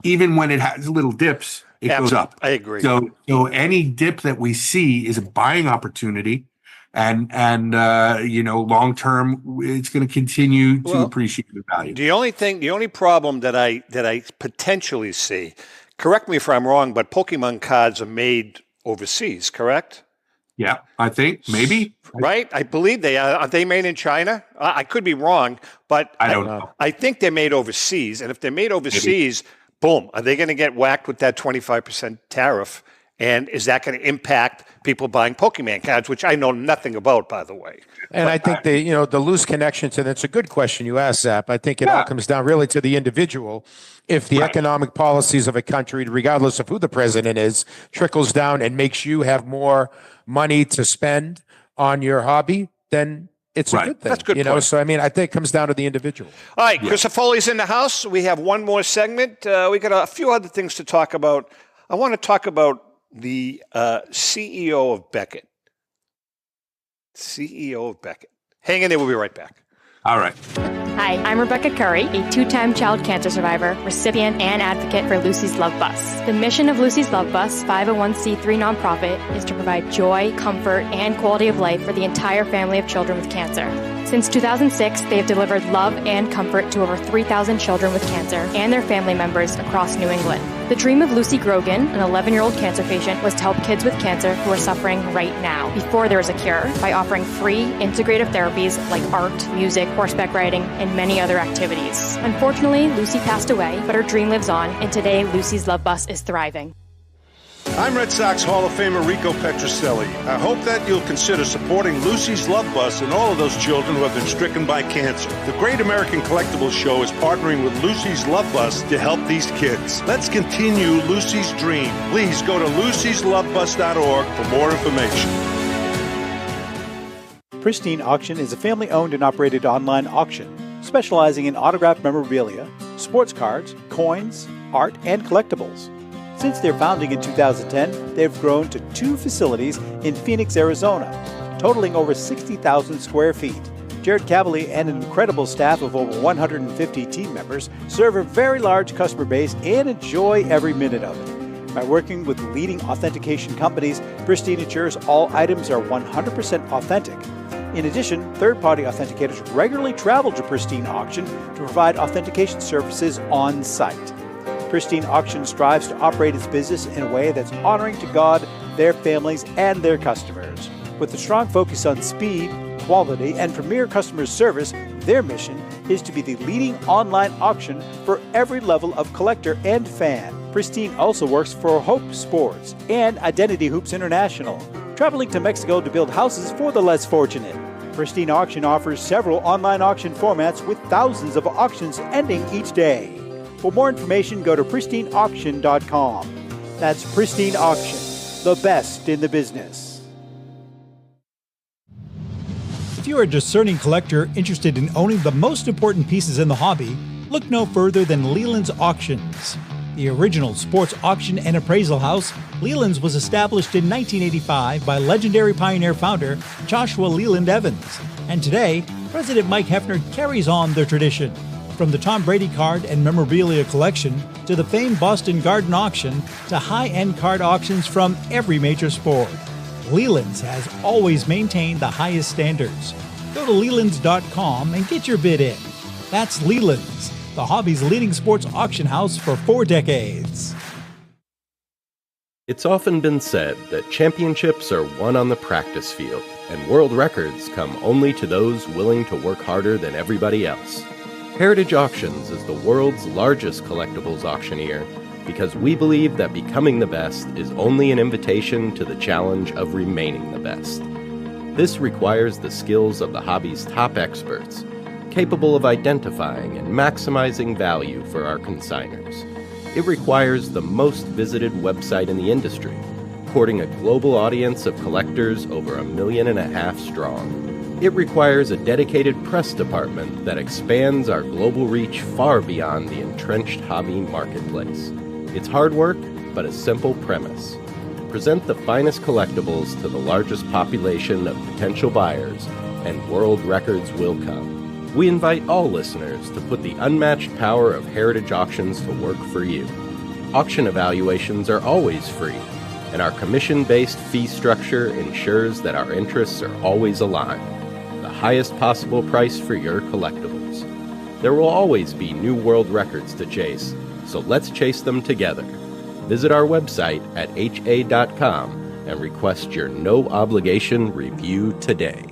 Even when it has little dips, it goes up. I agree. So any dip that we see is a buying opportunity. And long term, it's going to continue to appreciate the value. The only problem that I potentially see, correct me if I'm wrong, but Pokemon cards are made overseas, correct? Yeah, I think maybe. Right? I believe they are. Are they made in China? I could be wrong, but I don't know. I think they're made overseas. And if they're made overseas, boom, are they going to get whacked with that 25% tariff? And is that going to impact people buying Pokemon cards, which I know nothing about, by the way? And I think the loose connection to that's a good question you asked, Zap. I think it all comes down really to the individual. If the economic policies of a country, regardless of who the president is, trickles down and makes you have more money to spend on your hobby, then it's a good thing. That's a good point. So, I think it comes down to the individual. All right, Crisafulli's in the house. We have one more segment. We got a few other things to talk about. I want to talk about the CEO of Beckett. CEO of Beckett. Hang in there. We'll be right back. All right. Hi, I'm Rebecca Curry, a two-time child cancer survivor, recipient, and advocate for Lucy's Love Bus. The mission of Lucy's Love Bus, 501c3 nonprofit, is to provide joy, comfort, and quality of life for the entire family of children with cancer. Since 2006, they have delivered love and comfort to over 3,000 children with cancer and their family members across New England. The dream of Lucy Grogan, an 11-year-old cancer patient, was to help kids with cancer who are suffering right now, before there is a cure, by offering free integrative therapies like art, music, horseback riding, and many other activities. Unfortunately, Lucy passed away, but her dream lives on, and today Lucy's Love Bus is thriving. I'm Red Sox Hall of Famer Rico Petrocelli. I hope that you'll consider supporting Lucy's Love Bus and all of those children who have been stricken by cancer. The Great American Collectibles Show is partnering with Lucy's Love Bus to help these kids. Let's continue Lucy's dream. Please go to lucyslovebus.org for more information. Pristine Auction is a family-owned and operated online auction specializing in autographed memorabilia, sports cards, coins, art, and collectibles. Since their founding in 2010, they've grown to 2 facilities in Phoenix, Arizona, totaling over 60,000 square feet. Jared Cavalier and an incredible staff of over 150 team members serve a very large customer base and enjoy every minute of it. By working with leading authentication companies, Pristine ensures all items are 100% authentic. In addition, third-party authenticators regularly travel to Pristine Auction to provide authentication services on site. Pristine Auction strives to operate its business in a way that's honoring to God, their families, and their customers. With a strong focus on speed, quality, and premier customer service, their mission is to be the leading online auction for every level of collector and fan. Pristine also works for Hope Sports and Identity Hoops International, traveling to Mexico to build houses for the less fortunate. Pristine Auction offers several online auction formats with thousands of auctions ending each day. For more information, go to pristineauction.com. That's Pristine Auction, the best in the business. If you are a discerning collector interested in owning the most important pieces in the hobby, look no further than Leland's Auctions. The original sports auction and appraisal house, Leland's was established in 1985 by legendary Pioneer founder Joshua Leland Evans. And today, President Mike Hefner carries on the tradition. From the Tom Brady card and memorabilia collection to the famed Boston Garden auction to high-end card auctions from every major sport, Leland's has always maintained the highest standards. Go to Lelands.com and get your bid in. That's Leland's, the hobby's leading sports auction house for 4 decades. It's often been said that championships are won on the practice field, and world records come only to those willing to work harder than everybody else. Heritage Auctions is the world's largest collectibles auctioneer because we believe that becoming the best is only an invitation to the challenge of remaining the best. This requires the skills of the hobby's top experts, capable of identifying and maximizing value for our consigners. It requires the most visited website in the industry, courting a global audience of collectors over 1.5 million strong. It requires a dedicated press department that expands our global reach far beyond the entrenched hobby marketplace. It's hard work, but a simple premise. Present the finest collectibles to the largest population of potential buyers, and world records will come. We invite all listeners to put the unmatched power of Heritage Auctions to work for you. Auction evaluations are always free, and our commission-based fee structure ensures that our interests are always aligned. The highest possible price for your collectibles. There will always be new world records to chase, so let's chase them together. Visit our website at ha.com and request your no-obligation review today.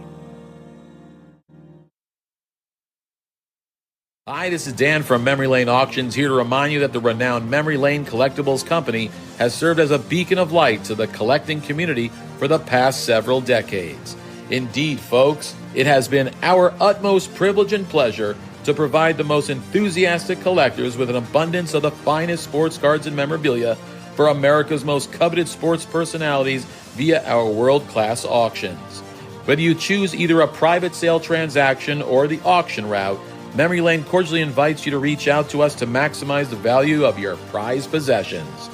Hi, this is Dan from Memory Lane Auctions, here to remind you that the renowned Memory Lane Collectibles Company has served as a beacon of light to the collecting community for the past several decades. Indeed, folks, it has been our utmost privilege and pleasure to provide the most enthusiastic collectors with an abundance of the finest sports cards and memorabilia for America's most coveted sports personalities via our world-class auctions. Whether you choose either a private sale transaction or the auction route, Memory Lane cordially invites you to reach out to us to maximize the value of your prized possessions.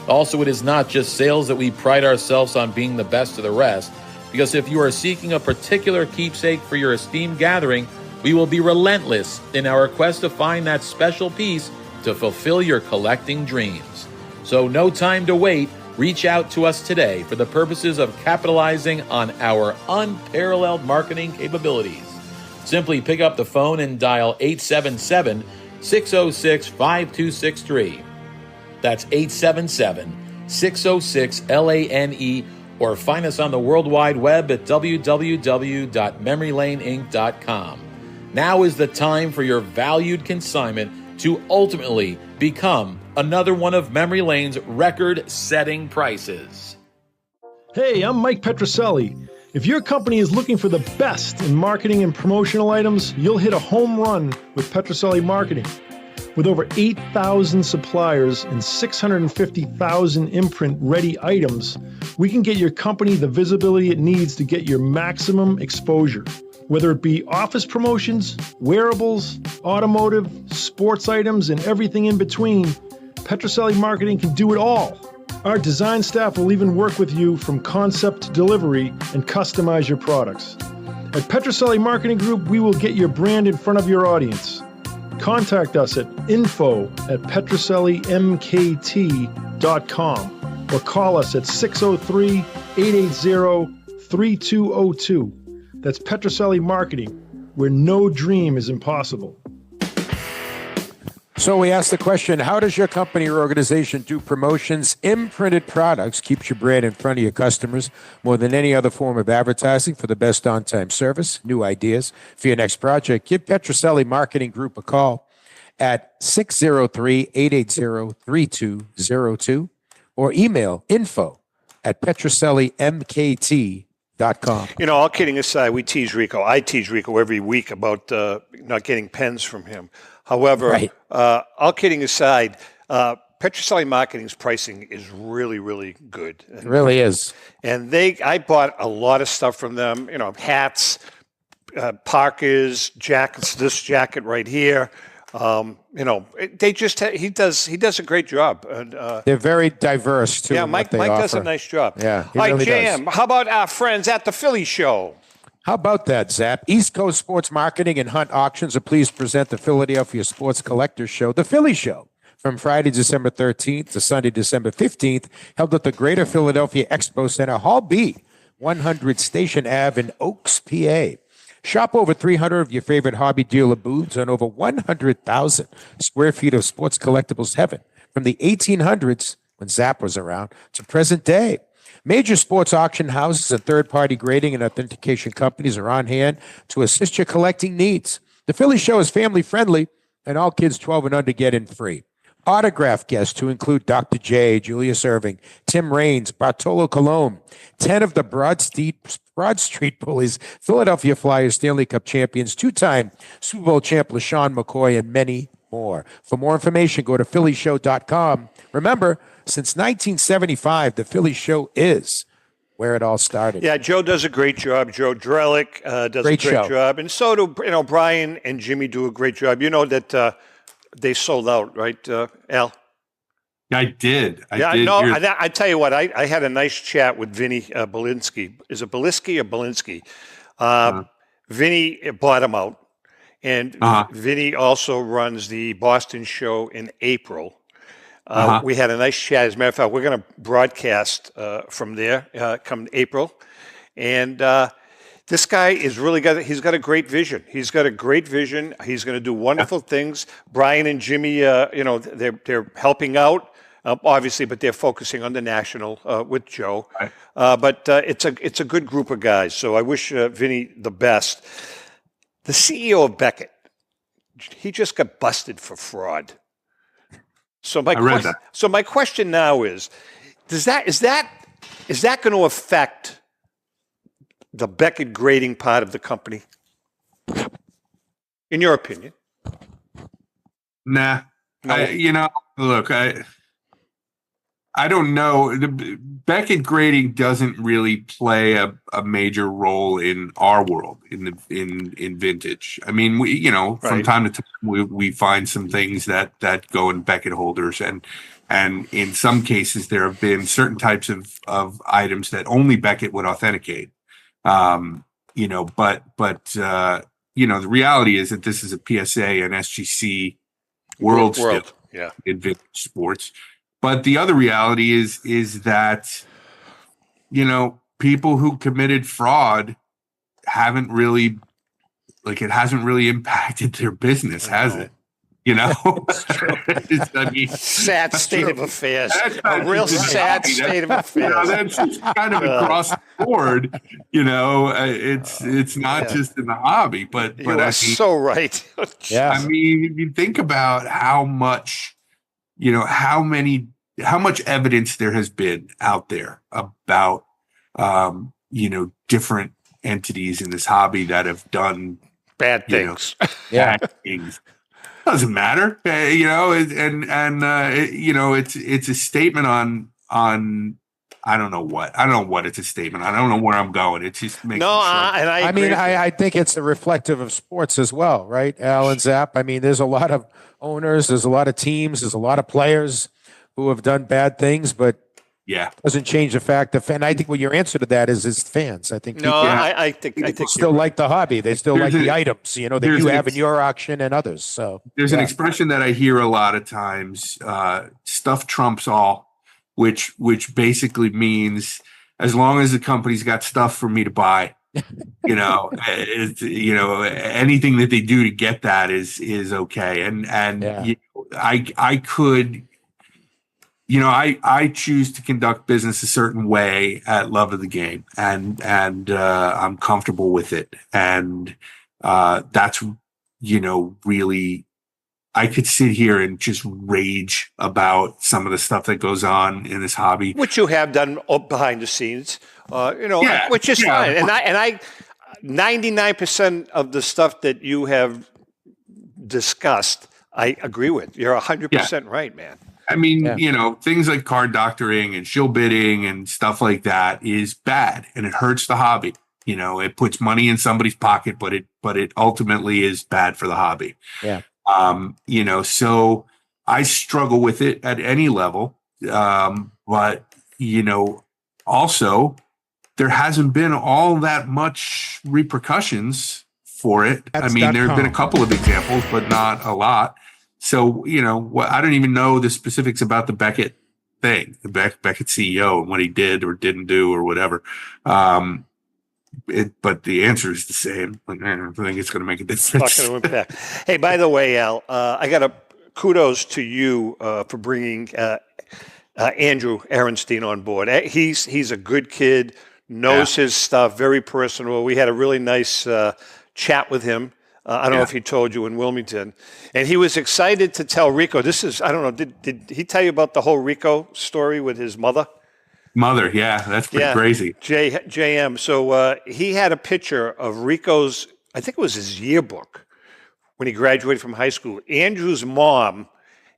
Also, it is not just sales that we pride ourselves on being the best of the rest, because if you are seeking a particular keepsake for your esteemed gathering, we will be relentless in our quest to find that special piece to fulfill your collecting dreams. So no time to wait. Reach out to us today for the purposes of capitalizing on our unparalleled marketing capabilities. Simply pick up the phone and dial 877-606-5263. That's 877-606-LANE, or find us on the World Wide Web at www.memorylaneinc.com. Now is the time for your valued consignment to ultimately become another one of Memory Lane's record-setting prices. Hey, I'm Mike Petroselli. If your company is looking for the best in marketing and promotional items, you'll hit a home run with Petroselli Marketing. With over 8,000 suppliers and 650,000 imprint-ready items, we can get your company the visibility it needs to get your maximum exposure. Whether it be office promotions, wearables, automotive, sports items, and everything in between, Petroselli Marketing can do it all. Our design staff will even work with you from concept to delivery and customize your products. At Petroselli Marketing Group, we will get your brand in front of your audience. Contact us at info@petrosellimkt.com or call us at 603-880-3202. That's Petroselli Marketing, where no dream is impossible. So we asked the question, how does your company or organization do promotions? Imprinted products keeps your brand in front of your customers more than any other form of advertising for the best on-time service, new ideas for your next project. Give Petroselli Marketing Group a call at 603-880-3202 or email info@petrosellimkt.com. You know, all kidding aside, we tease Rico. I tease Rico every week about not getting pens from him. However, right. All kidding aside, Petroselli Marketing's pricing is really, really good. It really is. And I bought a lot of stuff from them, you know, hats, parkas, jackets, this jacket right here. he does a great job. And, they're very diverse too. Yeah, Mike does a nice job. Yeah, he all right, really JM, does. how about our friends at the Philly Show? How about that, Zap? East Coast Sports Marketing and Hunt Auctions are pleased to present the Philadelphia Sports Collectors Show, the Philly Show, from Friday, December 13th to Sunday, December 15th, held at the Greater Philadelphia Expo Center, Hall B, 100 Station Ave in Oaks, PA. Shop over 300 of your favorite hobby dealer booths on over 100,000 square feet of sports collectibles heaven from the 1800s, when Zap was around, to present day. Major sports auction houses and third-party grading and authentication companies are on hand to assist your collecting needs. The Philly Show is family-friendly, and all kids 12 and under get in free. Autograph guests to include Dr. J, Julius Erving, Tim Raines, Bartolo Colon, 10 of the Broad Street Bullies, Philadelphia Flyers Stanley Cup champions, two-time Super Bowl champ LaShawn McCoy, and many more. For more information, go to phillyshow.com. Remember, since 1975, the Philly Show is where it all started. Yeah, Joe does a great job. Joe Drellick does a great job. And so do, Brian and Jimmy do a great job. You know that they sold out, right, Al? I did. I tell you what, I had a nice chat with Vinny Belinsky. Is it Belinsky or Belinsky? Vinny bought him out. And Vinny also runs the Boston show in April. We had a nice chat. As a matter of fact, we're going to broadcast from there come April. And this guy is he's got a great vision. He's got a great vision. He's going to do wonderful things. Brian and Jimmy, they're helping out, obviously, but they're focusing on the national with Joe. Right. But it's a good group of guys. So I wish Vinny the best. The CEO of Beckett, he just got busted for fraud. So my question now is that going to affect the Beckett grading part of the company? In your opinion? Nah. No. I don't know. The Beckett grading doesn't really play a major role in our world in vintage. I mean, from time to time we find some things that go in Beckett holders, and in some cases there have been certain types of items that only Beckett would authenticate. But the reality is that this is a PSA and SGC world. Still in vintage sports. But the other reality is that, people who committed fraud haven't really, it hasn't really impacted their business, has it? Sad state of affairs. A real sad state of affairs. That's just kind of across the board. It's not just in the hobby, but you are so right. Yeah. I mean, you think about how much. How much evidence there has been out there about, different entities in this hobby that have done bad things. Bad things. Doesn't matter, it's a statement on. I don't know what. I don't know what it's a statement. I don't know where I'm going. It just makes I think it's a reflective of sports as well, right, Al and Zap? I mean, there's a lot of owners, there's a lot of teams, there's a lot of players who have done bad things, but doesn't change the fact that I think what your answer to that is fans. I think I think still like the hobby. They still like the items, that you have in your auction and others. So there's an expression that I hear a lot of times: "Stuff trumps all," which basically means as long as the company's got stuff for me to buy, anything that they do to get that is okay. I could. I choose to conduct business a certain way at Love of the Game, and I'm comfortable with it. And that's, really, I could sit here and just rage about some of the stuff that goes on in this hobby, which you have done behind the scenes, which is fine. And I 99% of the stuff that you have discussed, I agree with. You're 100% right, man. I mean, things like card doctoring and shill bidding and stuff like that is bad, and it hurts the hobby. It puts money in somebody's pocket, but it ultimately is bad for the hobby. Yeah. So I struggle with it at any level. But, also there hasn't been all that much repercussions for it. There have been a couple of examples, but not a lot. So, I don't even know the specifics about the Beckett thing, the Beckett CEO and what he did or didn't do or whatever. But the answer is the same. I don't think it's going to make a difference. Not going to impact. Hey, by the way, Al, I got a kudos to you for bringing Andrew Ehrenstein on board. He's a good kid, knows his stuff, very personal. We had a really nice chat with him. I don't know if he told you in Wilmington. And he was excited to tell Rico. I don't know, did he tell you about the whole Rico story with his mother? That's pretty crazy. JM. So he had a picture of Rico's, I think it was his yearbook, when he graduated from high school. Andrew's mom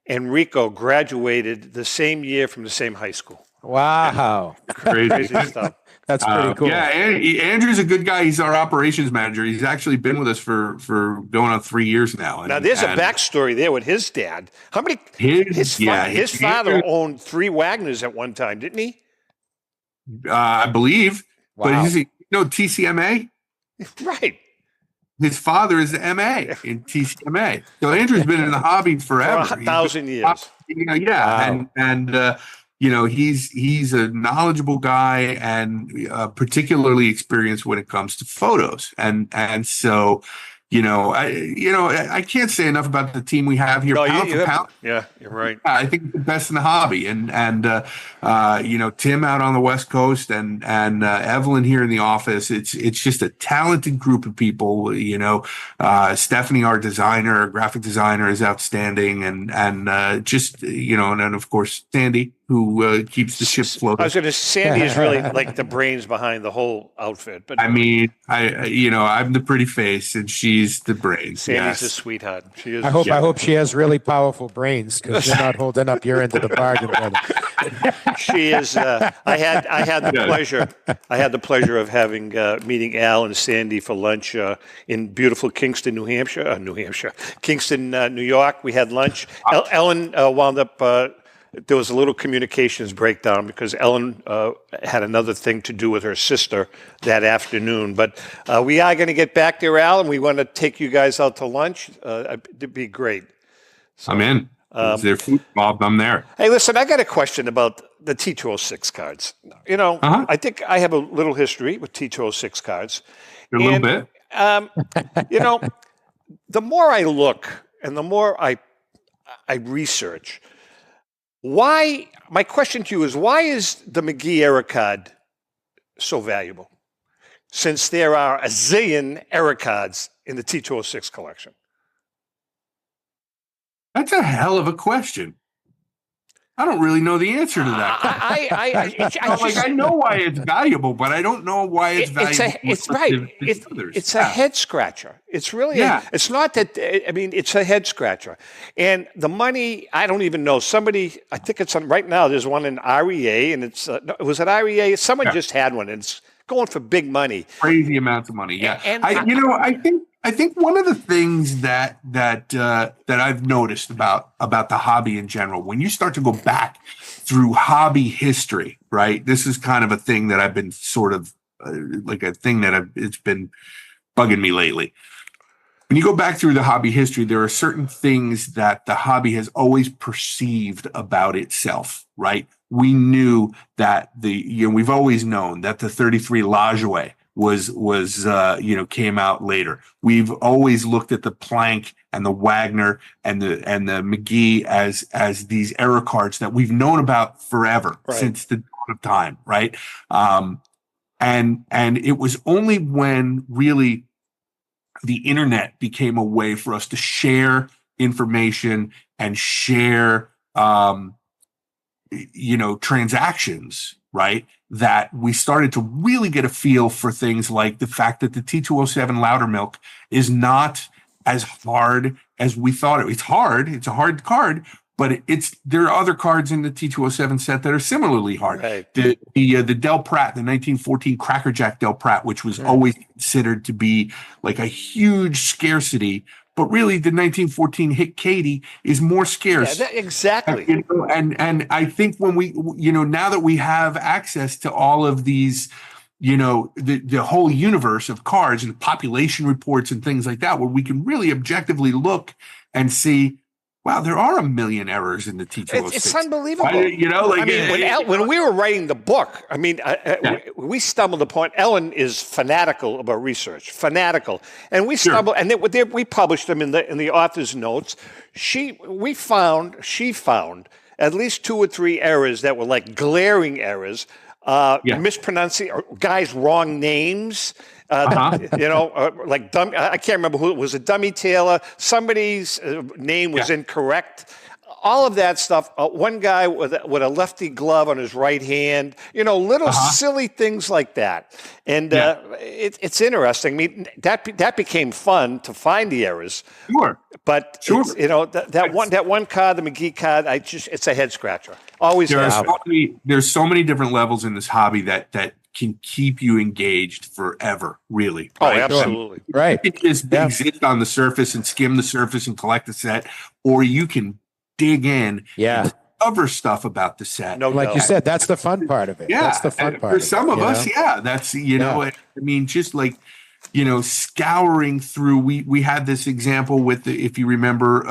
and Rico graduated the same year from the same high school. Wow. Crazy stuff. That's pretty cool. Yeah, Andrew's a good guy. He's our operations manager. He's actually been with us for going on 3 years now. Now, there's a backstory there with his dad. How many? His father owned 3 Wagners at one time, didn't he? I believe. Wow. But is he TCMA? Right. His father is the MA in TCMA. So Andrew's been in the hobby forever. For 1,000 years. Wow. And he's a knowledgeable guy and particularly experienced when it comes to photos. And so, I can't say enough about the team we have here. Yeah, you're right. I think it's the best in the hobby. And Tim out on the West Coast and Evelyn here in the office. It's just a talented group of people. Stephanie, our designer, graphic designer, is outstanding, and then of course Sandy, who keeps the ship floating. I was going to say, Sandy is really like the brains behind the whole outfit. But I'm the pretty face, and she's the brains. Sandy's a sweetheart. She is. I hope she has really powerful brains, because you're not holding up your end of the bargain, brother. She is. I had the pleasure of having meeting Al and Sandy for lunch in beautiful Kingston, New Hampshire. Kingston, New York. We had lunch. Ellen wound up. There was a little communications breakdown because Ellen had another thing to do with her sister that afternoon. But we are going to get back there, Al, and we want to take you guys out to lunch. It'd be great. So, I'm in. Is there food involved? I'm there. Hey, listen, I got a question about the T206 cards. I think I have a little history with T206 cards. A little bit. The more I look and the more I research, my question to you is, why is the McGee era card so valuable? Since there are a zillion era cards in the T206 collection. That's a hell of a question. I don't really know the answer to that. I know why it's valuable, but I don't know why it's valuable. It's right. It's a head scratcher. It's really. It's not that. It's a head scratcher, and the money. I don't even know. Somebody. I think it's on right now. There's one in REA, and it's. Was it REA? Someone just had one, and it's going for big money. Crazy amounts of money. Yeah. I think one of the things that I've noticed about the hobby in general, when you start to go back through hobby history, right? This is kind of a thing that I've been sort of it's been bugging me lately. When you go back through the hobby history, there are certain things that the hobby has always perceived about itself, right? We knew that we've always known that the 33 Lajoie came out later. We've always looked at the Plank and the Wagner and the McGee as these era cards that we've known about forever, since the dawn of time, right? And it was only when really the internet became a way for us to share information and share transactions, right, that we started to really get a feel for things like the fact that the T207 Loudermilk is not as hard as we thought it. It's hard. It's a hard card, but there are other cards in the T207 set that are similarly hard. Right. The Del Pratt, the 1914 Crackerjack Del Pratt, which was always considered to be like a huge scarcity, but really the 1914 Hick Katie is more scarce. Yeah, exactly. And I think when we, now that we have access to all of these, the whole universe of cards and population reports and things like that, where we can really objectively look and see, wow, there are a million errors in the T206. It's unbelievable. When we were writing the book, we stumbled upon, Ellen is fanatical about research, and we stumbled, and we published them in the author's notes. She found at least 2 or 3 errors that were like glaring errors, mispronouncing guys' wrong names. Like dumb. I can't remember who it was. A dummy Taylor. Somebody's name was incorrect. All of that stuff. One guy with a lefty glove on his right hand. Little silly things like that. And it's interesting. I mean, that became fun to find the errors. Sure. But that one card, the McGee card, it's a head scratcher. Always. There's so many different levels in this hobby that can keep you engaged forever, really. Right? Oh, absolutely. Right. It just exist on the surface and skim the surface and collect the set, or you can dig in and discover stuff about the set. You said, that's the fun part of it. Yeah. That's the fun part. For some of us, that's, just like, scouring through, we had this example with, if you remember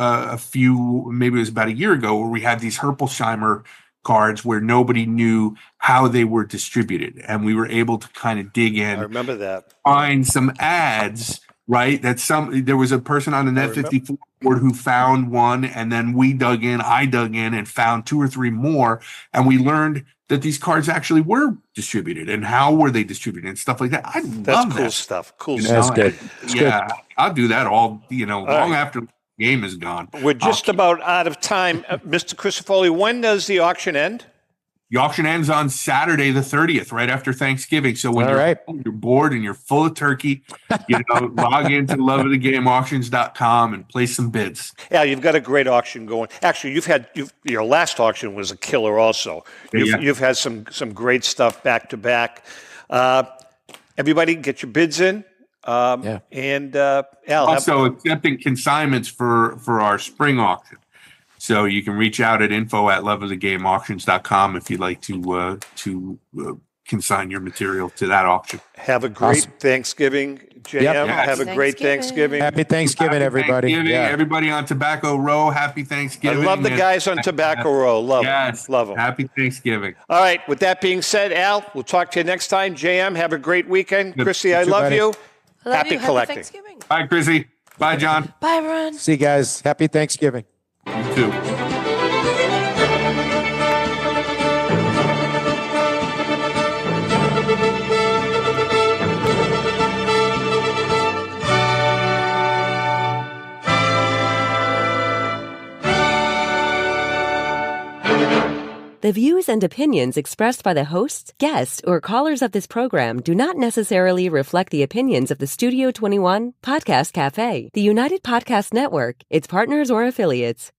maybe it was about a year ago, where we had these Herpelsheimer cards where nobody knew how they were distributed, and we were able to kind of dig in. I remember that. Find some ads, right? There was a person on the Net 54 board who found one, and then I dug in and found 2 or 3 more, and we learned that these cards actually were distributed and how were they distributed and stuff like that. That's cool stuff. Cool That's stuff. good. That's good. I'll do that all long after game is gone. We're just about out of time. Mr. Crisafulli, when does the auction end? The auction ends on Saturday the 30th, right after Thanksgiving. So when you're bored and you're full of turkey, log into loveofthegameauctions.com and place some bids. Yeah, you've got a great auction going. Actually, your last auction was a killer also. You've had some great stuff back to back. Everybody get your bids in. And Al, also accepting consignments for our spring auction. So you can reach out at info@loveofthegameauctions.com if you'd like to consign your material to that auction. Have a great Thanksgiving, JM. Yep. Have a great Thanksgiving. Happy Thanksgiving, everybody. Everybody on Tobacco Row, happy Thanksgiving. I love the guys on Tobacco Row. Love them. Happy Thanksgiving. All right. With that being said, Al, we'll talk to you next time. JM, have a great weekend. Chrissy, I love you. Happy collecting. Thanksgiving. Bye, Chrissy. Bye, John. Bye, everyone. See you guys. Happy Thanksgiving. You too. The views and opinions expressed by the hosts, guests, or callers of this program do not necessarily reflect the opinions of the Studio 21 Podcast Cafe, the United Podcast Network, its partners, or affiliates.